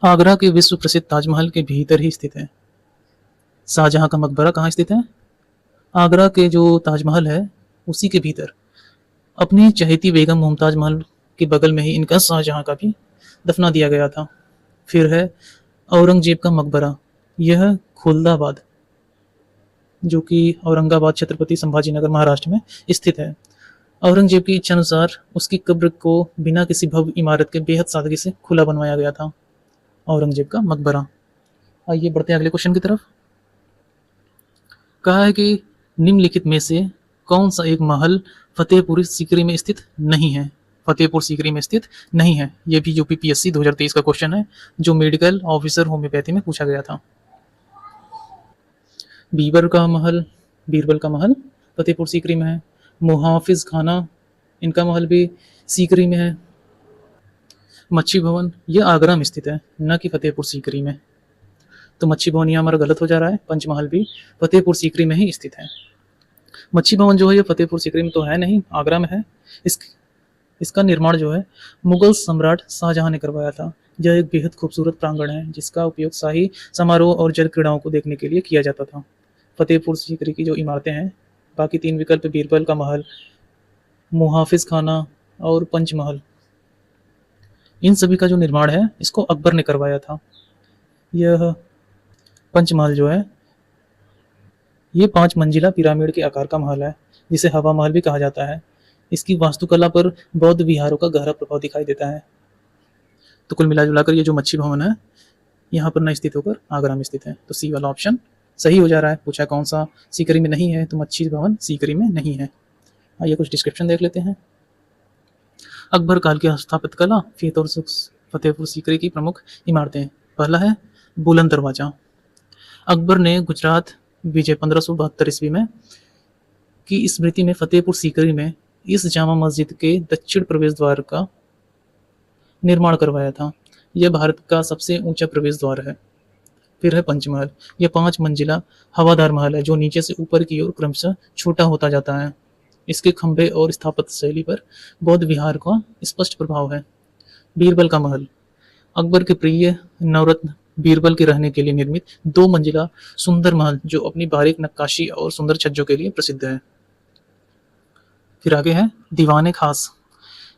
आगरा के विश्व प्रसिद्ध ताजमहल के भीतर ही स्थित है। शाहजहां का मकबरा कहाँ स्थित है? आगरा के जो ताजमहल है उसी के भीतर। अपनी चहेती बेगम मुमताज महल के बगल में ही इनका शाहजहां का भी दफना दिया गया था। फिर है औरंगजेब का मकबरा। यह खुलदाबाद जो कि औरंगाबाद छत्रपति संभाजीनगर महाराष्ट्र में स्थित है। औरंगजेब की इच्छा अनुसार उसकी कब्र को बिना किसी भव्य इमारत के बेहद सादगी से खुला बनवाया गया था। औरंगजेब का मकबरा। आइए बढ़ते हैं अगले क्वेश्चन की तरफ। कहा है कि निम्नलिखित में से कौन सा एक महल फतेहपुरी सीकरी में स्थित नहीं है? फतेहपुर सीकरी में स्थित नहीं है। ये भी यूपीपीएससी 2023 का क्वेश्चन है जो मेडिकल ऑफिसर होम्योपैथी में पूछा गया था। बीरबल का महल फतेहपुर सीकरी में है। मुहाफिज खाना, इनका महल भी सीकरी में है। मच्छी भवन ये आगरा में स्थित है, न कि फतेहपुर सीकरी में। तो मच्छी भवन यहाँ हमारा गलत हो जा रहा है। पंचमहल भी फतेहपुर सीकरी में ही स्थित है। मच्छी भवन जो है ये फतेहपुर सीकरी में तो है नहीं, आगरा में है। इस इसका निर्माण जो है मुगल सम्राट शाहजहां ने करवाया था। यह एक बेहद खूबसूरत प्रांगण है जिसका उपयोग शाही समारोह और जल क्रीड़ाओं को देखने के लिए किया जाता था। फतेहपुर सीकरी की जो इमारतें हैं, बाकी 3 विकल्प बीरबल का महल, मुहाफिज खाना और पंचमहल, इन सभी का जो निर्माण है इसको अकबर ने करवाया था। यह पंचमहल जो है ये 5 मंजिला पिरामिड के आकार का महल है जिसे हवा महल भी कहा जाता है। इसकी वास्तुकला पर बौद्ध विहारों का गहरा प्रभाव दिखाई देता है। तो कुल मिला जुलाकर ये जो मच्छी भवन है यहाँ पर न स्थित होकर आगरा में स्थित है। तो सी वाला ऑप्शन सही हो जा रहा है। पूछा कौन सा सीकरी में नहीं है, तो मच्छी भवन सीकरी में नहीं है। आइए कुछ डिस्क्रिप्शन देख लेते हैं। अकबर काल की स्थापित कला फतेहपुर सीकरी की प्रमुख इमारतें। पहला है बुलंद दरवाजा। अकबर ने गुजरात विजय 1572 ईस्वी में की स्मृति में फतेहपुर सीकरी में इस जामा मस्जिद के दक्षिण प्रवेश द्वार का निर्माण करवाया था। यह भारत का सबसे ऊंचा प्रवेश द्वार है। फिर है पंचमहल। यह 5 मंजिला हवादार महल है जो नीचे से ऊपर की ओर क्रमशः छोटा होता जाता है। इसके खंभे और स्थापत्य शैली पर बौद्ध विहार का स्पष्ट प्रभाव है। बीरबल का महल। अकबर के प्रिय नवरत्न बीरबल के रहने के लिए निर्मित 2 मंजिला सुंदर महल जो अपनी बारीक नक्काशी और सुंदर छज्जों के लिए प्रसिद्ध है। फिर आगे है दीवाने खास।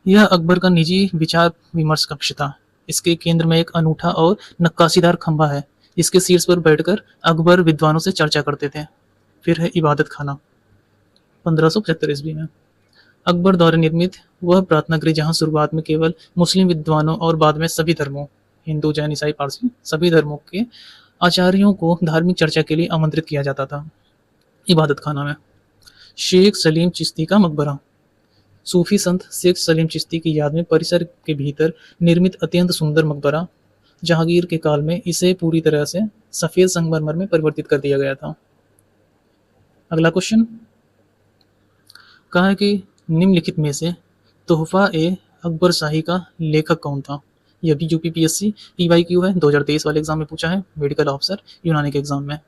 यह अकबर का निजी विचार विमर्श कक्ष था। इसके केंद्र में एक अनूठा और नक्काशीदार खंभा है। इसके शीर्ष पर बैठकर अकबर विद्वानों से चर्चा करते थे। फिर है इबादत खाना। 1575 ईस्वी में अकबर द्वारा निर्मित वह प्रार्थना गृह जहाँ शुरुआत में केवल मुस्लिम विद्वानों और बाद में सभी धर्मों, हिंदू, जैन, ईसाई, पारसी, सभी धर्मों के आचार्यों को धार्मिक चर्चा के लिए आमंत्रित किया जाता था। इबादत खाना में शेख सलीम चिश्ती का मकबरा। सूफी संत शेख सलीम चिश्ती की याद में परिसर के भीतर निर्मित अत्यंत सुंदर मकबरा जहांगीर के काल में इसे पूरी तरह से सफेद संगमरमर में परिवर्तित कर दिया गया था। अगला क्वेश्चन कहा है कि निम्नलिखित में से तोहफा ए अकबर शाही का लेखक कौन था। यह भी यूपीपीएससी पीवाईक्यू है, 2023 वाले एग्जाम में पूछा है, मेडिकल ऑफिसर यूनानी के एग्जाम में।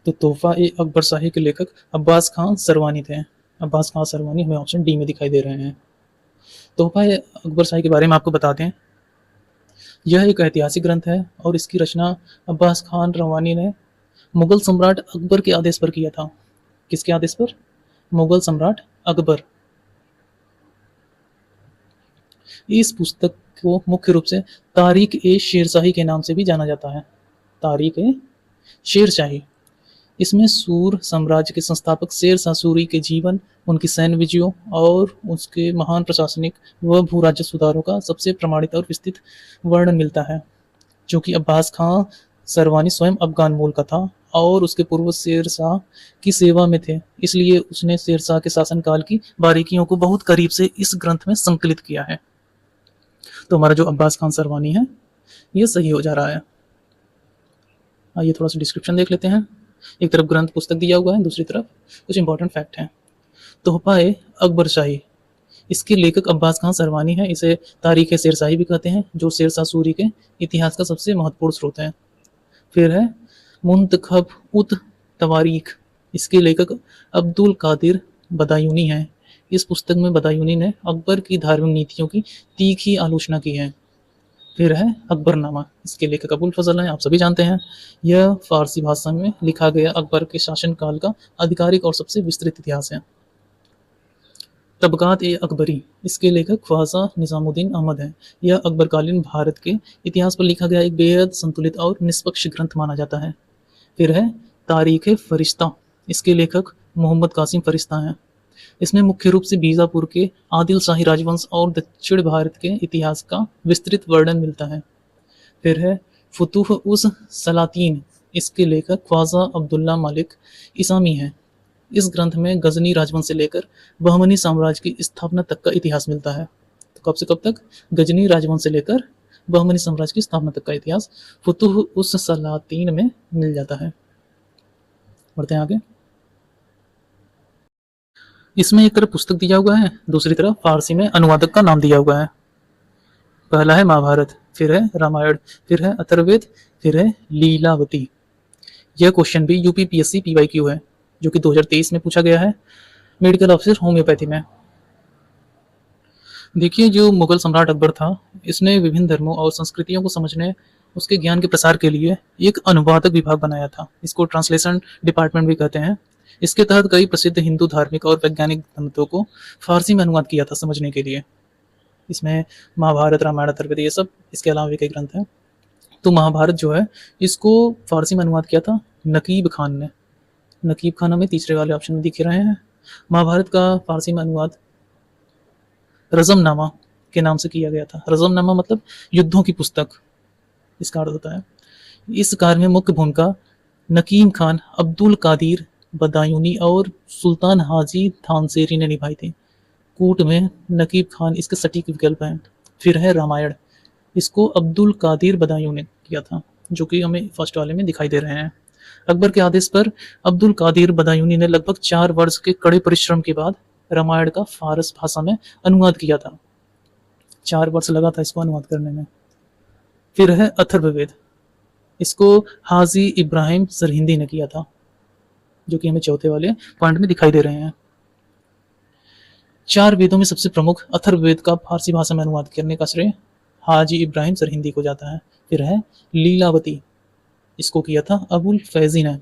तो तोहफा ए अकबर शाही के लेखक अब्बास खान सरवानी थे। अब्बास खान सरवानी हमें ऑप्शन डी में दिखाई दे रहे हैं। तोहफा ए अकबर शाही के बारे में आपको बता दें, यह एक ऐतिहासिक ग्रंथ है और इसकी रचना अब्बास खान रवानी ने मुगल सम्राट अकबर के आदेश पर किया था। किसके आदेश पर? मुगल सम्राट अकबर। इस पुस्तक को मुख्य रूप से तारीख ए शेरशाही के नाम से भी जाना जाता है। तारीख ए शेरशाही। इसमें सूर साम्राज्य के संस्थापक शेर शाह सूरी के जीवन, उनकी सैन्य विजयों और उसके महान प्रशासनिक व भू राज्य सुधारों का सबसे प्रमाणित और विस्तृत वर्णन मिलता है। जो कि अब्बास खां सरवानी स्वयं अफगान मूल का था और उसके पूर्व शेर शाह की सेवा में थे, इसलिए उसने शेर शाह के शासनकाल की बारीकियों को बहुत करीब से इस ग्रंथ में संकलित किया है। तो हमारा जो अब्बास खान सरवानी है ये सही हो जा रहा है। आइए थोड़ा सा डिस्क्रिप्शन देख लेते हैं। एक तरफ ग्रंथ पुस्तक दिया हुआ है, दूसरी तरफ कुछ इंपॉर्टेंट फैक्ट हैं। तोहफा ए अकबर शाही, इसके लेखक अब्बास खान सरवानी है। इसे तारीख शेरशाही भी कहते हैं, जो शेर शाह सूरी के इतिहास का सबसे महत्वपूर्ण स्रोत है। फिर है मुंतखब उत तवारीख, इसके लेखक अब्दुल कादिर बदायूनी हैं। इस पुस्तक में बदायूनी ने अकबर की धार्मिक नीतियों की तीखी आलोचना की है। फिर है अकबरनामा, इसके लेखक अबुल फजल हैं, आप सभी जानते हैं। यह फारसी भाषा में लिखा गया अकबर के शासनकाल का आधिकारिक और सबसे विस्तृत इतिहास है। तबकात ए अकबरी, इसके लेखक ख्वाजा निजामुद्दीन अहमद हैं। यह अकबरकालीन भारत के इतिहास पर लिखा गया एक बेहद संतुलित और निष्पक्ष ग्रंथ माना जाता है। फिर है तारीख फरिश्ता, इसके लेखक मोहम्मद कासिम फरिश्ता हैं। इसमें मुख्य रूप से बीजापुर के आदिल शाही राजवंश और दक्षिण भारत के इतिहास का विस्तृत वर्णन मिलता है। फिर है फुतूह उस सलातीन, इसके लेखक ख्वाजा अब्दुल्ला मालिक इसामी हैं। इस ग्रंथ में गजनी राजवंश से लेकर बहमनी साम्राज्य की स्थापना तक का इतिहास मिलता है। तो कब से कब तक? गजनी राजवंश से लेकर बहमनी साम्राज्य की स्थापना तक का इतिहास फुतुह उस सलातीन में मिल जाता है। बढ़ते हैं आगे। इसमें एक तरफ पुस्तक दिया हुआ है, दूसरी तरफ फारसी में अनुवादक का नाम दिया हुआ है। पहला है महाभारत, फिर है रामायण, फिर है अथर्ववेद, फिर है लीलावती। यह क्वेश्चन भी यूपीपीएससी पीवाईक्यू है, जो कि 2023 में पूछा गया है, मेडिकल ऑफिसर होम्योपैथी में। देखिए, जो मुगल सम्राट अकबर था, इसने विभिन्न धर्मों और संस्कृतियों को समझने, उसके ज्ञान के प्रसार के लिए एक अनुवादक विभाग बनाया था। इसको ट्रांसलेशन डिपार्टमेंट भी कहते हैं। इसके तहत कई प्रसिद्ध हिंदू धार्मिक और वैज्ञानिक ग्रंथों को फारसी में अनुवाद किया था समझने के लिए। इसमें महाभारत, रामायण, अथर्ववेद, ये सब, इसके अलावा भी कई ग्रंथ हैं। तो महाभारत जो है, इसको फारसी में अनुवाद किया था नकीब खान ने। नकीब खान हमें तीसरे वाले ऑप्शन में दिख रहे हैं। महाभारत का फारसी में अनुवाद रज़मनामा के नाम से किया गया था। रज़मनामा मतलब युद्धों की पुस्तक, इसका अर्थ होता है। इस कार्य में मुख्य भूमिका नकीम खान, अब्दुल कादिर बदायूनी और सुल्तान हाजी थानसेरी ने निभाई थी। कूट में नकीब खान इसके सटीक विकल्प हैं। फिर है रामायण, इसको अब्दुल कादिर बदायूं ने किया था, जो कि हमें फर्स्ट वाले में दिखाई दे रहे हैं। अकबर के आदेश पर अब्दुल कादिर बदायूनी ने लगभग 4 वर्ष के कड़े परिश्रम के बाद रामायण का फारस भाषा में अनुवाद किया था। 4 वर्ष लगा था इसको अनुवाद करने में। फिर है अथर्ववेद, इसको हाजी इब्राहिम सरहिंदी ने किया था, जो कि हमें चौथे वाले पॉइंट में दिखाई दे रहे हैं। 4 वेदों में सबसे प्रमुख अथर्ववेद का फारसी भाषा में अनुवाद करने का श्रेय हाजी इब्राहिम सरहिंदी को जाता है। फिर है लीलावती, इसको किया था अबुल फैजी ने,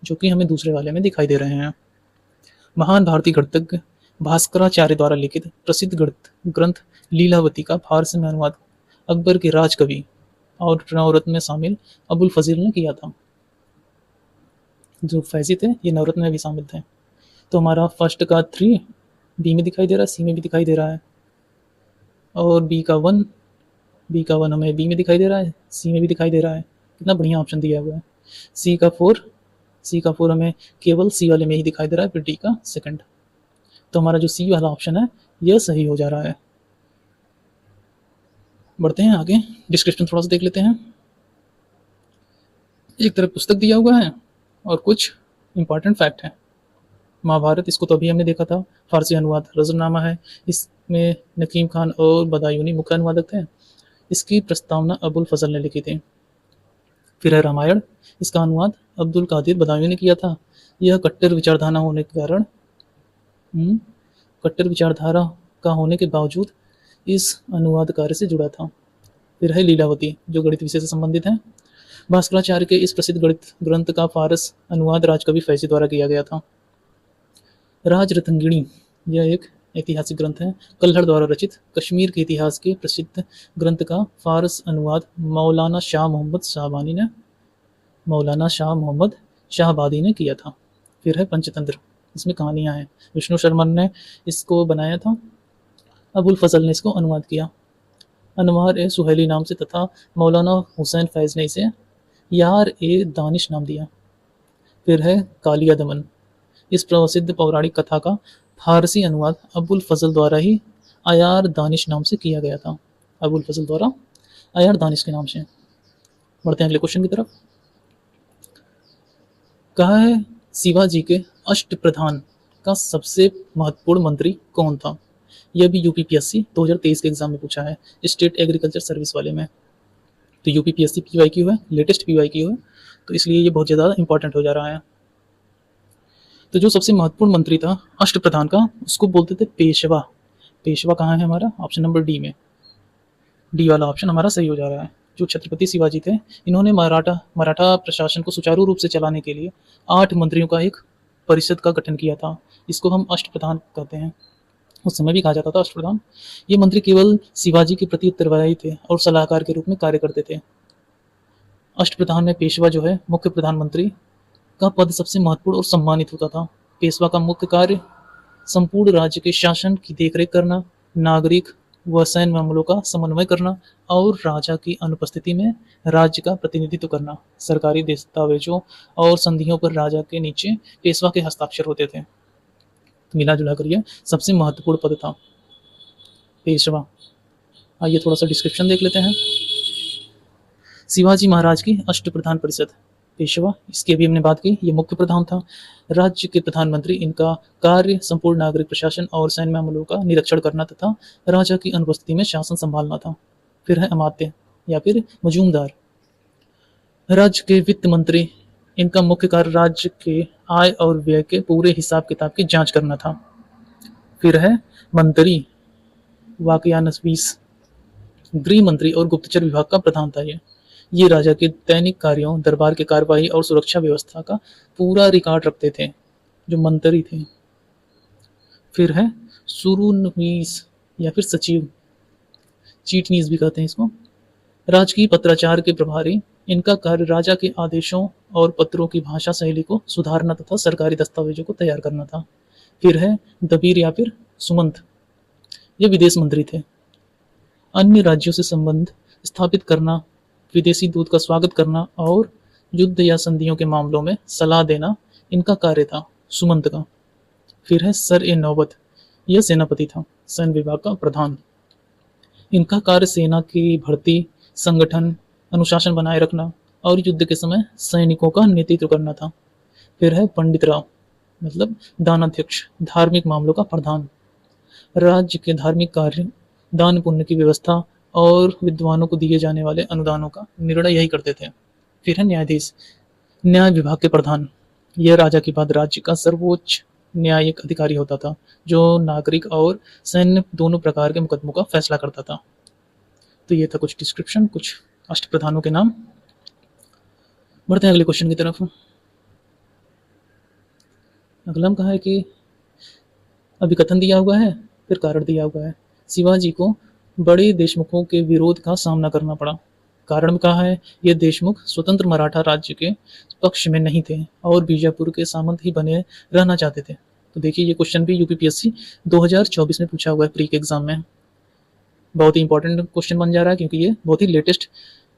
जो कि हमें दूसरे वाले में दिखाई दे रहे हैं। महान भारतीय गणितज्ञ भास्कराचार्य द्वारा लिखित प्रसिद्ध ग्रंथ लीलावती का फारसी में अनुवाद अकबर के राजकवि और नवरत्न में शामिल अबुल फजील ने किया था। जो फैजी थे, ये नवरत्न में भी शामिल थे। तो हमारा फर्स्ट का 3 बी में दिखाई दे रहा है, सी में भी दिखाई दे रहा है, और बी का 1 हमें बी में दिखाई दे रहा है, सी में भी दिखाई दे रहा है। कितना बढ़िया ऑप्शन दिया हुआ है। सी का 4 हमें केवल सी वाले में ही दिखाई दे रहा है, फिर डी का 2। तो हमारा जो सी वाला ऑप्शन है, यह सही हो जा रहा है। बढ़ते हैं आगे, डिस्क्रिप्शन थोड़ा सा देख लेते हैं। एक तरफ पुस्तक दिया हुआ है और कुछ इंपॉर्टेंट फैक्ट है। महाभारत, इसको तो अभी हमने देखा था, फारसी अनुवाद रज़मनामा है। इसमें नकीम खान और बदायूनी मुख्य अनुवादक थे। इसकी प्रस्तावना अबुल फजल ने लिखी थी। फिर है रामायण, इसका अनुवाद अब्दुल कादिर बदायूनी ने किया था। यह कट्टर विचारधारा होने के कारण कट्टर विचारधारा का होने के बावजूद इस अनुवाद कार्य से जुड़ा था। फिर है लीलावती, जो गणित विषय से संबंधित है। भास्कराचार्य के इस प्रसिद्ध गणित ग्रंथ का फारस अनुवाद राजकवि फैजी द्वारा किया गया था। राजरत्नगिणी, यह एक ऐतिहासिक ग्रंथ है, कल्हड़ द्वारा रचित कश्मीर के इतिहास के प्रसिद्ध ग्रंथ का फारस अनुवाद मौलाना शाह शाहबादी ने किया था। फिर है पंचतंत्र, इसमें कहानियां हैं। विष्णु शर्मन ने इसको बनाया था, अबुल फजल ने इसको अनुवाद किया। अनवार ए सुहेली नाम से तथा मौलाना हुसैन फैज ने इसे यार ए दानिश नाम दिया। फिर है कालिया दमन, इस प्रसिद्ध पौराणिक कथा का फारसी अनुवाद अबुल फजल द्वारा ही अयार दानिश नाम से किया गया था। अबुल फजल द्वारा अयार दानिश के नाम से। बढ़ते हैं अगले क्वेश्चन की तरफ। कहा है शिवाजी के अष्टप्रधान का सबसे महत्वपूर्ण मंत्री कौन था? यह भी यूपीपीएससी 2023 के एग्जाम में पूछा है, स्टेट एग्रीकल्चर सर्विस वाले में। तो यूपीपीएससी पीवाईक्यू है, लेटेस्ट पीवाईक्यू है, तो इसलिए ये बहुत ज़्यादा इंपॉर्टेंट हो जा रहा है। तो जो सबसे महत्वपूर्ण मंत्री था अष्टप्रधान का, उसको बोलते थे पेशवा। पेशवा कहाँ है हमारा? ऑप्शन नंबर डी में। डी वाला ऑप्शन हमारा सही हो जा रहा है। जो छत्रपति शिवाजी थे, इन्होंने मराठा प्रशासन को सुचारू रूप से चलाने के लिए 8 मंत्रियों का एक परिषद का गठन किया था। इसको हम अष्टप्रधान कहते हैं। उस समय भी कहा जाता था अष्टप्रधान। ये मंत्री केवल शिवाजी के प्रति उत्तरदायी थे और सलाहकार के रूप में कार्य करते थे। अष्टप्रधान में पेशवा जो है, मुख्य प्रधानमंत्री का पद सबसे महत्वपूर्ण और सम्मानित होता था। पेशवा का मुख्य कार्य संपूर्ण राज्य के शासन की देखरेख करना, नागरिक व सैन्य मामलों का समन्वय करना और राजा की अनुपस्थिति में राज्य का प्रतिनिधित्व करना। सरकारी दस्तावेजों और संधियों पर राजा के नीचे पेशवा के हस्ताक्षर होते थे। तो मिला जुला कर यह सबसे महत्वपूर्ण पद था, पेशवा। आइए थोड़ा सा डिस्क्रिप्शन देख लेते हैं। शिवाजी महाराज की अष्टप्रधान परिषद, पेशवा, इसकी अभी हमने बात की, ये मुख्य प्रधान था। राज्य के प्रधानमंत्री, इनका कार्य संपूर्ण नागरिक प्रशासन और सैन्य मामलों का निरीक्षण करना तथा राजा की अनुपस्थिति में शासन संभालना था। फिर है अमात्य या फिर मजूमदार, राज्य के वित्त मंत्री, इनका मुख्य कार्य राज्य के आय और व्यय के पूरे हिसाब किताब की जांच करना था। फिर है मंत्री, वाकयानवीस, गृह मंत्री और गुप्तचर विभाग का प्रधान था। ये राजा के दैनिक कार्यों, दरबार के कार्यवाही और सुरक्षा व्यवस्था का पूरा रिकॉर्ड रखते थे, जो मंत्री थे। फिर है सुरुनवीस या फिर सचिव, चीटनीस भी कहते हैं इसको, राजकीय पत्राचार के प्रभारी, इनका कार्य राजा के आदेशों और पत्रों की भाषा शैली को सुधारना तथा सरकारी दस्तावेजों को तैयार करना था। फिर है दबीर या फिर सुमंत, ये विदेश मंत्री थे। अन्य राज्यों से संबंध स्थापित करना, विदेशी दूत का स्वागत करना और युद्ध या संधियों के मामलों में सलाह देना इनका कार्य था, सुमंत का। फिर है सर ए नौबत, यह सेनापति था, सैन्य विभाग का प्रधान। इनका कार्य सेना की भर्ती, संगठन, अनुशासन बनाए रखना और युद्ध के समय सैनिकों का नेतृत्व करना था। फिर है पंडित राव, मतलब दानाध्यक्ष, धार्मिक मामलों का प्रधान, राज्य के धार्मिक कार्य, दान पुण्य की व्यवस्था और विद्वानों को दिए जाने वाले अनुदानों का निर्णय यही करते थे। फिर है न्यायाधीश, न्याय विभाग के प्रधान, यह राजा के बाद राज्य का सर्वोच्च न्यायिक अधिकारी होता था, जो नागरिक और सैन्य दोनों प्रकार के मुकदमों का फैसला करता था। तो ये था कुछ डिस्क्रिप्शन, कुछ अष्टप्रधानों के नाम। बढ़ते हैं अगले क्वेश्चन की तरफ। अगला कहा है कि अभिकथन दिया हुआ है, फिर कारण दिया हुआ है। शिवाजी को बड़े देशमुखों के विरोध का सामना करना पड़ा। कारण में कहा है, ये देशमुख स्वतंत्र मराठा राज्य के पक्ष में नहीं थे और बीजापुर के सामंत ही बने रहना चाहते थे। तो देखिए, ये क्वेश्चन भी यूपीपीएससी 2024 में पूछा हुआ है, प्री के एग्जाम में। बहुत ही इंपॉर्टेंट क्वेश्चन बन जा रहा है, क्योंकि ये बहुत ही लेटेस्ट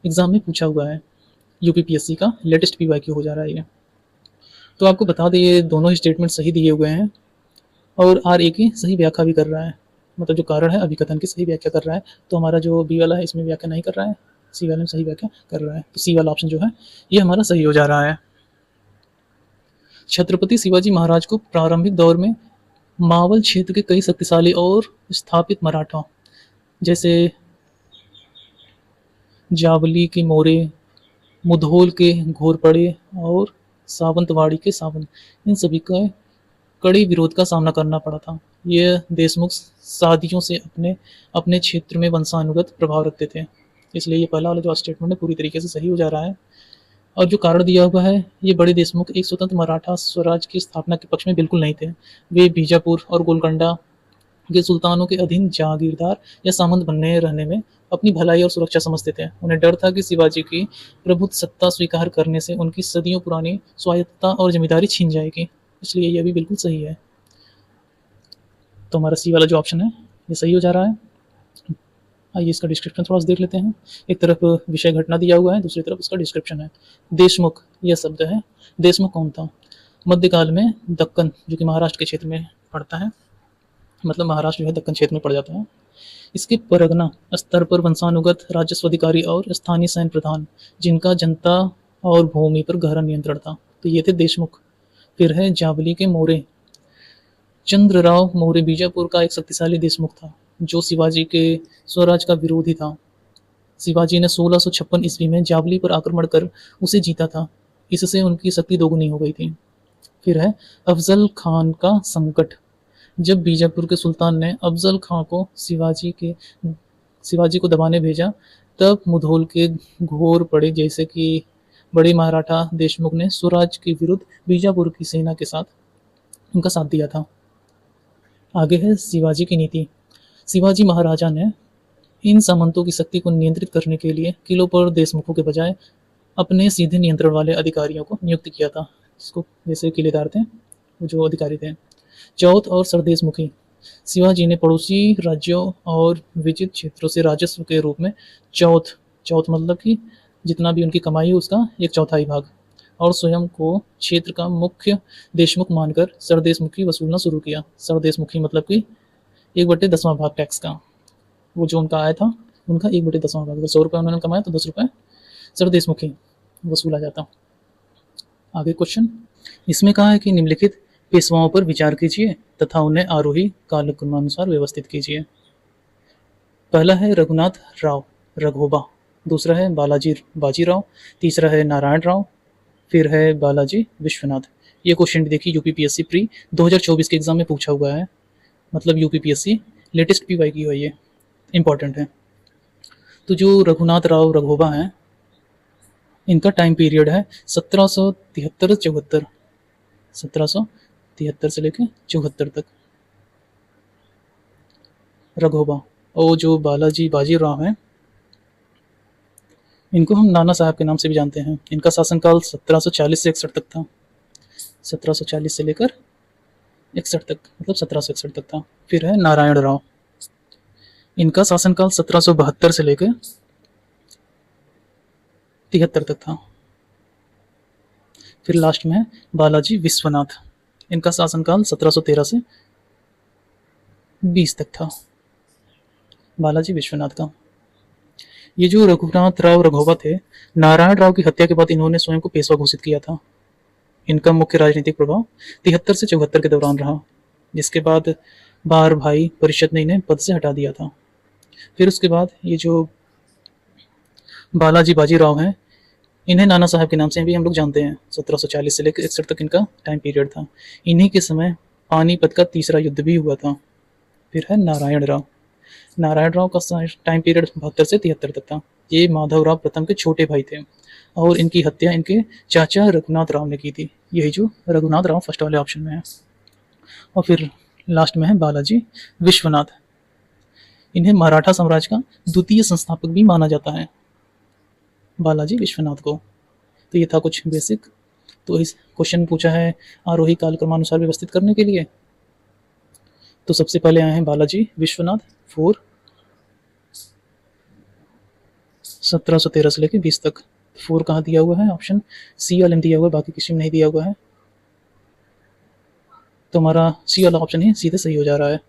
एग्जाम में पूछा हुआ है। यूपीपीएससी का लेटेस्ट पीवाईक्यू हो जा रहा है ये। तो आपको बता दें, ये दोनों ही स्टेटमेंट सही दिए हुए हैं और आर ए की सही व्याख्या भी कर रहा है। मतलब जो कारण है अभिकथन की सही व्याख्या कर रहा है। तो हमारा जो बी वाला है इसमें व्याख्या नहीं कर रहा है, सी वाले में सही व्याख्या कर रहा है। तो सी वाला ऑप्शन जो है ये हमारा सही हो जा रहा है। छत्रपति शिवाजी महाराज को प्रारंभिक दौर में मावल क्षेत्र के कई शक्तिशाली और स्थापित मराठा, जैसे जावली के मोरे, मुधोल के घोरपड़े और सावंतवाड़ी के सावंत, इन सभी का कड़े विरोध का सामना करना पड़ा था। ये देशमुख सादियों से अपने अपने क्षेत्र में वंशानुगत प्रभाव रखते थे, इसलिए ये पहला वाला जो स्टेटमेंट है पूरी तरीके से सही हो जा रहा है। और जो कारण दिया हुआ है, ये बड़े देशमुख एक स्वतंत्र मराठा स्वराज की स्थापना के पक्ष में बिल्कुल नहीं थे। वे बीजापुर और गोलकोंडा के सुल्तानों के अधीन जागीरदार या सामंत बनने रहने में अपनी भलाई और सुरक्षा समझते थे। उन्हें डर था कि शिवाजी की प्रभुत्व सत्ता स्वीकार करने से उनकी सदियों पुरानी स्वायत्तता और जिम्मेदारी छीन जाएगी, इसलिए यह भी बिल्कुल सही है। तो हमारा सी वाला जो ऑप्शन है ये सही हो जा रहा है। आइए इसका डिस्क्रिप्शन थोड़ा सा देख लेते हैं। एक तरफ विषय घटना दिया हुआ है, दूसरी तरफ इसका डिस्क्रिप्शन है। देशमुख, यह शब्द है। देशमुख कौन था? मध्यकाल में दक्कन, जो कि महाराष्ट्र के क्षेत्र में पड़ता है, मतलब महाराष्ट्र जो है दक्कन क्षेत्र में पड़ जाता है, इसके परगना स्तर पर वंशानुगत राजस्व अधिकारी और स्थानीय सैन्य प्रधान, जिनका जनता और भूमि पर गहरा नियंत्रण था, तो ये थे देशमुख। फिर है जावली के मोरे। चंद्रराव मौर्य बीजापुर का एक शक्तिशाली देशमुख था, जो शिवाजी के स्वराज का विरोधी था। शिवाजी ने 1656 ईस्वी में जावली पर आक्रमण कर उसे जीता था, इससे उनकी शक्ति दोगुनी हो गई थी। फिर है अफजल खान का संकट। जब बीजापुर के सुल्तान ने अफजल खान को शिवाजी को दबाने भेजा, तब मुधोल के घोर पड़े, जैसे कि बड़े मराठा देशमुख ने स्वराज के विरुद्ध बीजापुर की सेना के साथ उनका साथ दिया था। आगे है शिवाजी की नीति। शिवाजी महाराजा ने इन सामंतों की शक्ति को नियंत्रित करने के लिए किलों पर देशमुखों के बजाय अपने सीधे नियंत्रण वाले अधिकारियों को नियुक्त किया था, जिसको जैसे किलेदार थे, वो जो अधिकारी थे। चौथ और सरदेशमुखी, शिवाजी ने पड़ोसी राज्यों और विजित क्षेत्रों से राजस्व के रूप में चौथ चौथ मतलब कि जितना भी उनकी कमाई है उसका एक चौथाई भाग और स्वयं को क्षेत्र का मुख्य देशमुख मानकर सरदेशमुखी वसूलना शुरू किया। सरदेशमुखी मतलब कि 1/10वां भाग टैक्स का। वो जो उनका आय था उनका 1/10वां भाग। अगर 100 रुपये उन्होंने कमाया तो 10 रुपये सरदेशमुखी वसूला जाता। आगे क्वेश्चन इसमें कहा है कि निम्नलिखित पेशवाओं पर विचार कीजिए तथा उन्हें आरोही कालक्रमानुसार व्यवस्थित कीजिए। पहला है रघुनाथ राव रघोबा, दूसरा है बालाजी बाजीराव, तीसरा है नारायण राव, फिर है बालाजी विश्वनाथ। ये क्वेश्चन भी देखिए यूपीपीएससी प्री 2024 के एग्जाम में पूछा हुआ है, मतलब यूपीपीएससी लेटेस्ट पीवाई की हुई है, इंपॉर्टेंट है। तो जो रघुनाथ राव रघोबा हैं इनका टाइम पीरियड है 1773-74, 1773 से लेकर 74 तक रघोबा। और जो बालाजी बाजीराव हैं इनको हम नाना साहब के नाम से भी जानते हैं। इनका शासनकाल 1740 से 61 तक था, 1740 से लेकर 61 तक, मतलब 1761 तक था। फिर है नारायण राव, इनका शासनकाल 1772 से लेकर 73 तक था। फिर लास्ट में है बालाजी विश्वनाथ, इनका शासनकाल 1713 से 20 तक था, बालाजी विश्वनाथ का। ये जो रघुनाथ राव रघोबा थे, नारायण राव की हत्या के बाद इन्होंने स्वयं को पेशवा घोषित किया था। इनका मुख्य राजनीतिक प्रभाव 73 से 74 के दौरान रहा, जिसके बाद बार भाई परिषद ने इन्हें पद से हटा दिया था। फिर उसके बाद ये जो बालाजी बाजीराव हैं इन्हें नाना साहब के नाम से भी हम लोग जानते हैं। 1740 से लेकर 61 तक इनका टाइम पीरियड था। इन्हीं के समय पानीपत का तीसरा युद्ध भी हुआ था। फिर है नारायण राव, नारायण राव का टाइम पीरियड 72 से 73 तक था। ये माधवराव प्रथम के छोटे भाई थे और इनकी हत्या इनके चाचा रघुनाथ राव ने की थी। यही जो रघुनाथ राव फर्स्ट वाले ऑप्शन में है। और फिर लास्ट में है बालाजी विश्वनाथ, इन्हें मराठा साम्राज्य का द्वितीय संस्थापक भी माना जाता है, बालाजी विश्वनाथ को। तो ये था कुछ बेसिक। तो इस क्वेश्चन पूछा है आरोही कालक्रमानुसार व्यवस्थित करने के लिए। तो सबसे पहले आए हैं बालाजी विश्वनाथ 4 1713 से लेकर 20 तक। 4 कहाँ दिया हुआ है, ऑप्शन सी वाले में दिया हुआ है, बाकी किसी में नहीं दिया हुआ है। तो हमारा सी वाला ऑप्शन ही सीधे सही हो जा रहा है।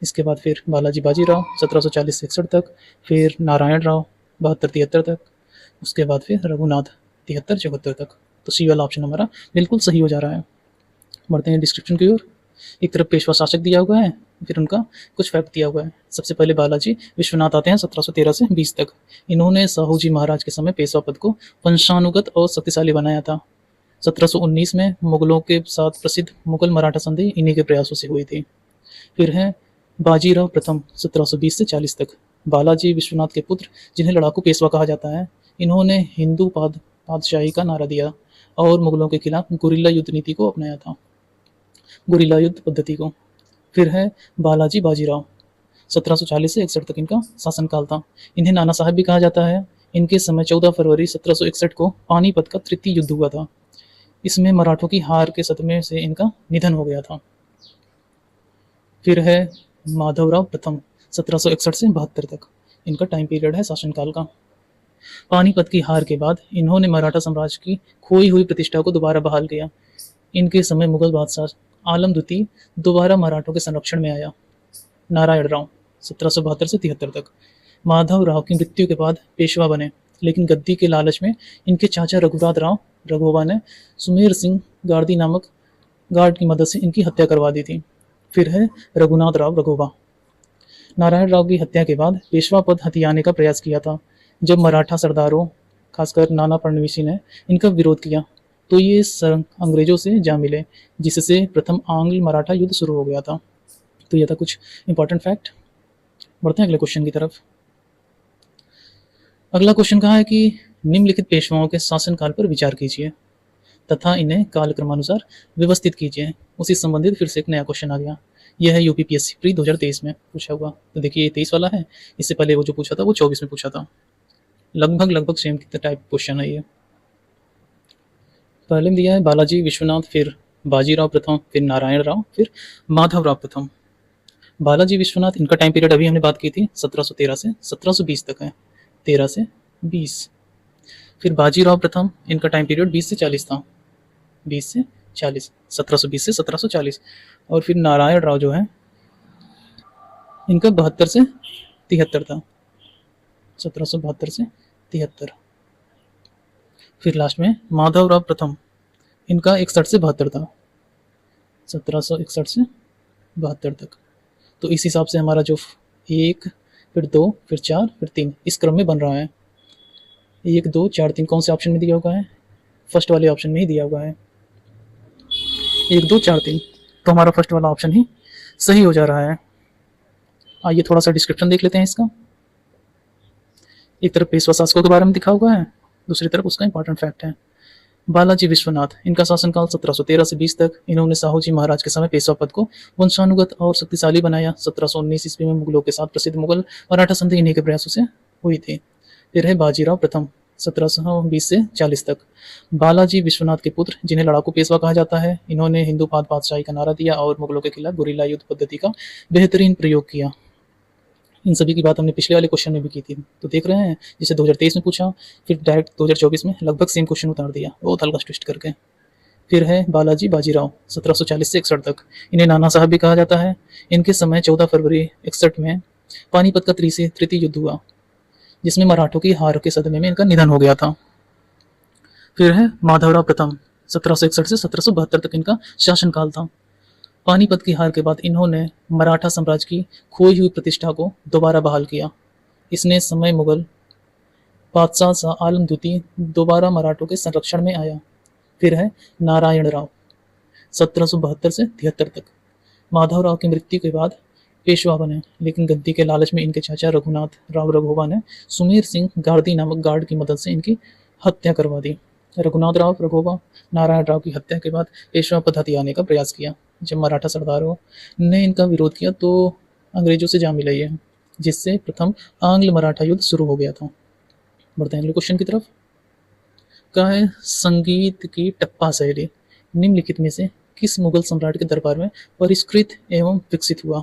इसके बाद फिर बालाजी बाजीराव 1740 से 61 तक, फिर नारायण राव 72-73 तक, उसके बाद फिर रघुनाथ 73-74 तक। तो सी वाला ऑप्शन हमारा बिल्कुल सही हो जा रहा है। बढ़ते हैं डिस्क्रिप्शन की ओर। एक तरफ पेशवा शासक दिया हुआ है, फिर उनका कुछ फैक्ट दिया हुआ है। सबसे पहले बालाजी विश्वनाथ आते हैं 1713 से 20 तक। इन्होंने साहू जी महाराज के समय पेशवा पद को वंशानुगत और शक्तिशाली बनाया था। 1719 में मुगलों के साथ प्रसिद्ध मुगल मराठा संधि इन्हीं के प्रयासों से हुई थी। फिर है बाजीराव प्रथम 1720 से 40 तक। बालाजी विश्वनाथ के पुत्र, जिन्हें लड़ाकू पेशवा कहा जाता है, इन्होंने हिंदू पादशाही का नारा दिया और मुगलों के खिलाफ गुरिल्ला युद्ध नीति को अपनाया था, गुरिल्ला युद्ध पद्धति को। फिर है बालाजी बाजीराव 1740 से 61 तक इनका शासनकाल था। इन्हें नाना साहब भी कहा जाता है। इनके समय 14 फरवरी 1761 को पानीपत का तृतीय युद्ध हुआ था। इसमें मराठों की हार के सदमे से इनका निधन हो गया था। फिर है माधवराव प्रथम 1761 से 72 तक, इनका टाइम पीरियड है शासनकाल का। पानीपत की हार के बाद इन्होंने मराठा साम्राज्य की खोई हुई प्रतिष्ठा को दोबारा बहाल किया। इनके समय मुगल बादशाह आलम द्वितीय दोबारा मराठों के संरक्षण में आया। नारायण राव 1772 से 73 तक माधव राव की मृत्यु के बाद पेशवा बने, लेकिन गद्दी के लालच में इनके चाचा रघुनाथ राव रघोबा ने सुमेर सिंह गार्दी नामक गार्ड की मदद से इनकी हत्या करवा दी थी। फिर है रघुनाथ राव रघोबा। नारायण राव की हत्या के बाद पेशवा पद हथियाने का प्रयास किया था। जब मराठा सरदारों, खासकर नाना फडणवीसी ने इनका विरोध किया तो ये अंग्रेजों से जा मिले, जिससे प्रथम आंग्ल मराठा युद्ध शुरू हो गया था। तो यह था कुछ इंपॉर्टेंट फैक्ट। बढ़ते हैं अगले क्वेश्चन की तरफ। अगला क्वेश्चन कहा है कि निम्नलिखित पेशवाओं के शासनकाल पर विचार कीजिए तथा इन्हें कालक्रमानुसार व्यवस्थित कीजिए। उसी संबंधित फिर से एक नया क्वेश्चन आ गया। यह है यूपीपीएससी प्री 2023 में पूछा हुआ। तो देखिए ये 23 वाला है, इससे पहले वो जो पूछा था वो 24 में पूछा था। लगभग सेम टाइप क्वेश्चन है ये। पहले में दिया है बालाजी विश्वनाथ, फिर बाजीराव प्रथम, फिर नारायण राव, फिर माधवराव प्रथम। बालाजी विश्वनाथ, इनका टाइम पीरियड अभी हमने बात की थी 1713 से 1720 तक है, 13 से 20। फिर बाजीराव प्रथम, इनका टाइम पीरियड 20 से 40 था, 20 से 40, 1720 से 1740। और फिर नारायण राव जो है, इनका 72 से 73 था, 1772 से 73। फिर लास्ट में माधवराव प्रथम, इनका 61 से 72 था, 1761 से 72 तक। तो इस हिसाब से हमारा जो 1, फिर 2, फिर 4, फिर 3 इस क्रम में बन रहा है। 1, 2, 4, 3 कौन से ऑप्शन में दिया हुआ है? फर्स्ट वाले ऑप्शन में ही दिया हुआ है, 1, 2, 4, 3। तो हमारा फर्स्ट वाला ऑप्शन ही सही हो जा रहा है। आइए थोड़ा सा डिस्क्रिप्शन देख लेते हैं इसका। एक तरफ पेशवा शासकों के बारे में दिखा हुआ है, दूसरी तरफ उसका इंपॉर्टेंट फैक्ट है। बालाजी विश्वनाथ, इनका शासनकाल 1713 से 20 तक। इन्होंने साहूजी महाराज के समय पेशवा पद को वंशानुगत और शक्तिशाली बनाया। 1719 ईस्वी में मुगलों के साथ प्रसिद्ध मुगल मराठा संधि इन्हीं के प्रयासों से हुई थी। फिर है बाजीराव प्रथम, 1720 से 40 तक। बालाजी विश्वनाथ के पुत्र, जिन्हें लड़ाकू पेशवा कहा जाता है, इन्होंने हिंदूपाद बादशाही का नारा दिया और मुगलों के खिलाफ गुरिल्ला युद्ध पद्धति का बेहतरीन प्रयोग किया। इन सभी की बात हमने पिछले वाले क्वेश्चन में भी की थी, तो देख रहे हैं, जिसे 2023 में पूछा, फिर डायरेक्ट 2024 में लगभग सेम क्वेश्चन उतार दिया, बहुत हल्का ट्विस्ट करके। फिर है बालाजी बाजीराव, 1740 से 61 तक। इन्हें नाना साहब भी कहा जाता है। इनके समय 14 फरवरी 61 में पानीपत का तृतीय युद्ध हुआ, जिसमें मराठों की हार के सदमे में इनका निधन हो गया था। फिर है माधवराव प्रथम, 1761 से 1772 तक इनका शासनकाल था। पानीपत की हार के बाद इन्होंने मराठा साम्राज्य की खोई हुई प्रतिष्ठा को दोबारा बहाल किया। इसने समय मुगल बादशाह शाह आलम द्वितीय दोबारा मराठों के संरक्षण में आया। फिर है नारायण राव, 1772 से 73 तक। माधवराव की मृत्यु के बाद पेशवा बने, लेकिन गद्दी के लालच में इनके चाचा रघुनाथ राव रघोबा ने सुमेर सिंह गार्दी नामक गार्ड की मदद से इनकी हत्या करवा दी। रघुनाथ राव रघोबा नारायण राव की हत्या के बाद पेशवा पद हथियाने का प्रयास किया। जब मराठा सरदारों ने इनका विरोध किया तो अंग्रेजों से जा मिलाई है, जिससे प्रथम आंग्ल मराठा युद्ध शुरू हो गया था। बढ़ते हैं अगले क्वेश्चन की तरफ। का है संगीत की टप्पा शैली निम्नलिखित में से किस मुगल सम्राट के दरबार में परिष्कृत एवं विकसित हुआ?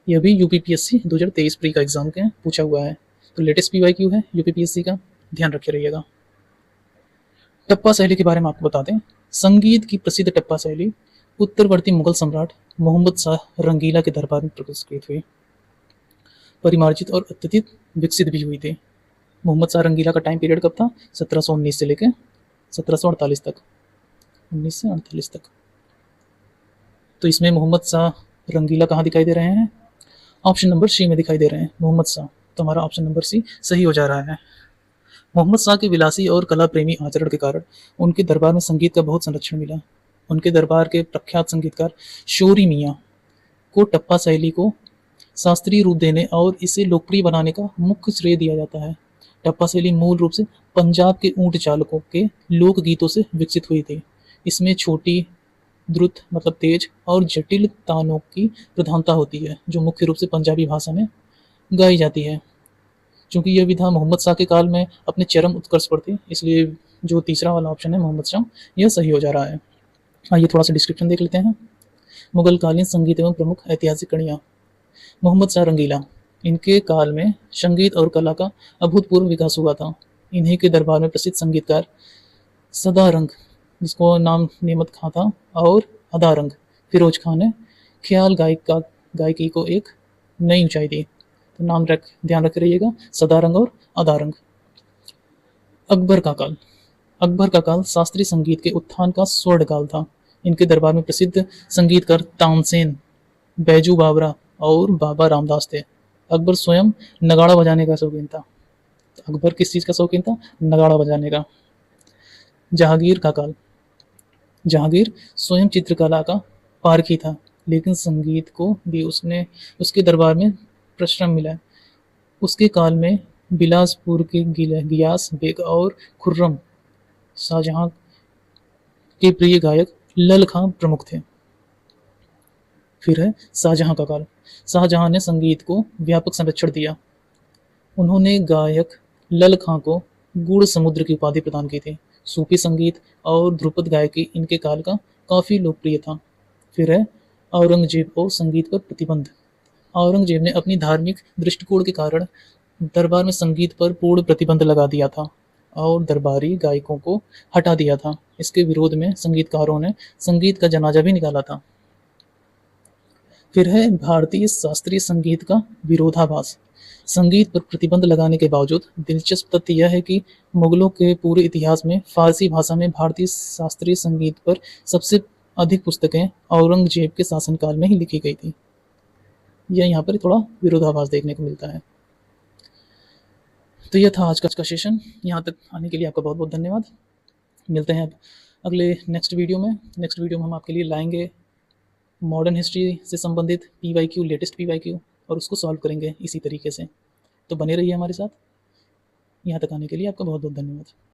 यह भी यूपीपीएससी 2023 प्री का एग्जाम के पूछा हुआ है, तो लेटेस्ट पीवाईक्यू है यूपीपीएससी का, ध्यान रखे रहिएगा। टप्पा शैली के बारे में आपको बता दें, संगीत की प्रसिद्ध टप्पा शैली उत्तरवर्ती मुगल सम्राट मोहम्मद शाह रंगीला के दरबार में पुरस्कृत हुई, परिमार्जित और अत्यधिक विकसित भी हुई थी। मोहम्मद शाह रंगीला का टाइम पीरियड कब था? 1719 से लेकर 1748 तक, 1948 तक। तो इसमें मोहम्मद शाह रंगीला कहाँ दिखाई दे रहे हैं? ऑप्शन नंबर सी में दिखाई दे रहे हैं, मोहम्मद शाह। तो हमारा ऑप्शन नंबर सी सही हो जा रहा है। मोहम्मद शाह के विलासी और कला प्रेमी आचरण के कारण उनके दरबार में संगीत का बहुत संरक्षण मिला। उनके दरबार के प्रख्यात संगीतकार शोरी मियाँ को टप्पा शैली को शास्त्रीय रूप देने और इसे लोकप्रिय बनाने का मुख्य श्रेय दिया जाता है। टप्पा शैली मूल रूप से पंजाब के ऊंट चालकों के लोकगीतों से विकसित हुई थी। इसमें छोटी, द्रुत मतलब तेज और जटिल तानों की प्रधानता होती है, जो मुख्य रूप से पंजाबी भाषा में गाई जाती है। चूंकि यह विधा मोहम्मद शाह के काल में अपने चरम उत्कर्ष पर थी, इसलिए जो तीसरा वाला ऑप्शन है मोहम्मद शाह, यह सही हो जा रहा है। आइए थोड़ा सा डिस्क्रिप्शन देख लेते हैं। मुगल कालीन संगीत एवं प्रमुख ऐतिहासिक कड़ियाँ। मोहम्मद शाह रंगीला, इनके काल में संगीत और कला का अभूतपूर्व विकास हुआ था। इन्हीं के दरबार में प्रसिद्ध संगीतकार सदारंग, जिसको नाम नेमत खां था, और अदारंग फिरोज खान ने ख्याल गायकी को एक नई ऊंचाई दी। तो ध्यान रख रहिएगा, सदारंग और अदारंग। अकबर का काल। अकबर का काल शास्त्रीय संगीत के उत्थान का स्वर्ण काल था। इनके दरबार में प्रसिद्ध संगीतकार तानसेन, बैजू बावरा और बाबा रामदास थे। अकबर स्वयं नगाड़ा बजाने का शौकीन था। तो अकबर किस चीज़ का शौकीन था? नगाड़ा बजाने का। जहांगीर का काल। जहांगीर स्वयं चित्रकला का पारखी था, लेकिन संगीत को भी उसके दरबार में प्रश्रम मिला। उसके काल में बिलासपुर के गियास बेग और खुर्रम शाहजहां के प्रिय गायक लल खां प्रमुख थे। फिर है शाहजहां का काल। शाहजहां ने संगीत को व्यापक संरक्षण दिया। उन्होंने गायक लल खां को गुड़ समुद्र की उपाधि प्रदान की थी। सूफी संगीत और ध्रुपद गायकी इनके काल का काफी लोकप्रिय था। फिर है औरंगजेब और संगीत पर प्रतिबंध। औरंगजेब ने अपनी धार्मिक दृष्टिकोण के कारण दरबार में संगीत पर पूर्ण प्रतिबंध लगा दिया था और दरबारी गायकों को हटा दिया था। इसके विरोध में संगीतकारों ने संगीत का जनाजा भी निकाला था। फिर है भारतीय शास्त्रीय संगीत का विरोधाभास। संगीत पर प्रतिबंध लगाने के बावजूद दिलचस्प तथ्य यह है कि मुगलों के पूरे इतिहास में फारसी भाषा में भारतीय शास्त्रीय संगीत पर सबसे अधिक पुस्तकें औरंगजेब के शासनकाल में ही लिखी गई थी। यह यहाँ पर थोड़ा विरोधाभास देखने को मिलता है। तो यह था आज का सेशन। यहाँ तक आने के लिए आपका बहुत बहुत धन्यवाद। मिलते हैं अब अगले नेक्स्ट वीडियो में। नेक्स्ट वीडियो में हम आपके लिए लाएंगे मॉडर्न हिस्ट्री से संबंधित PYQ, लेटेस्ट PYQ, और उसको सॉल्व करेंगे इसी तरीके से। तो बने रहिए हमारे साथ। यहाँ तक आने के लिए आपका बहुत बहुत धन्यवाद।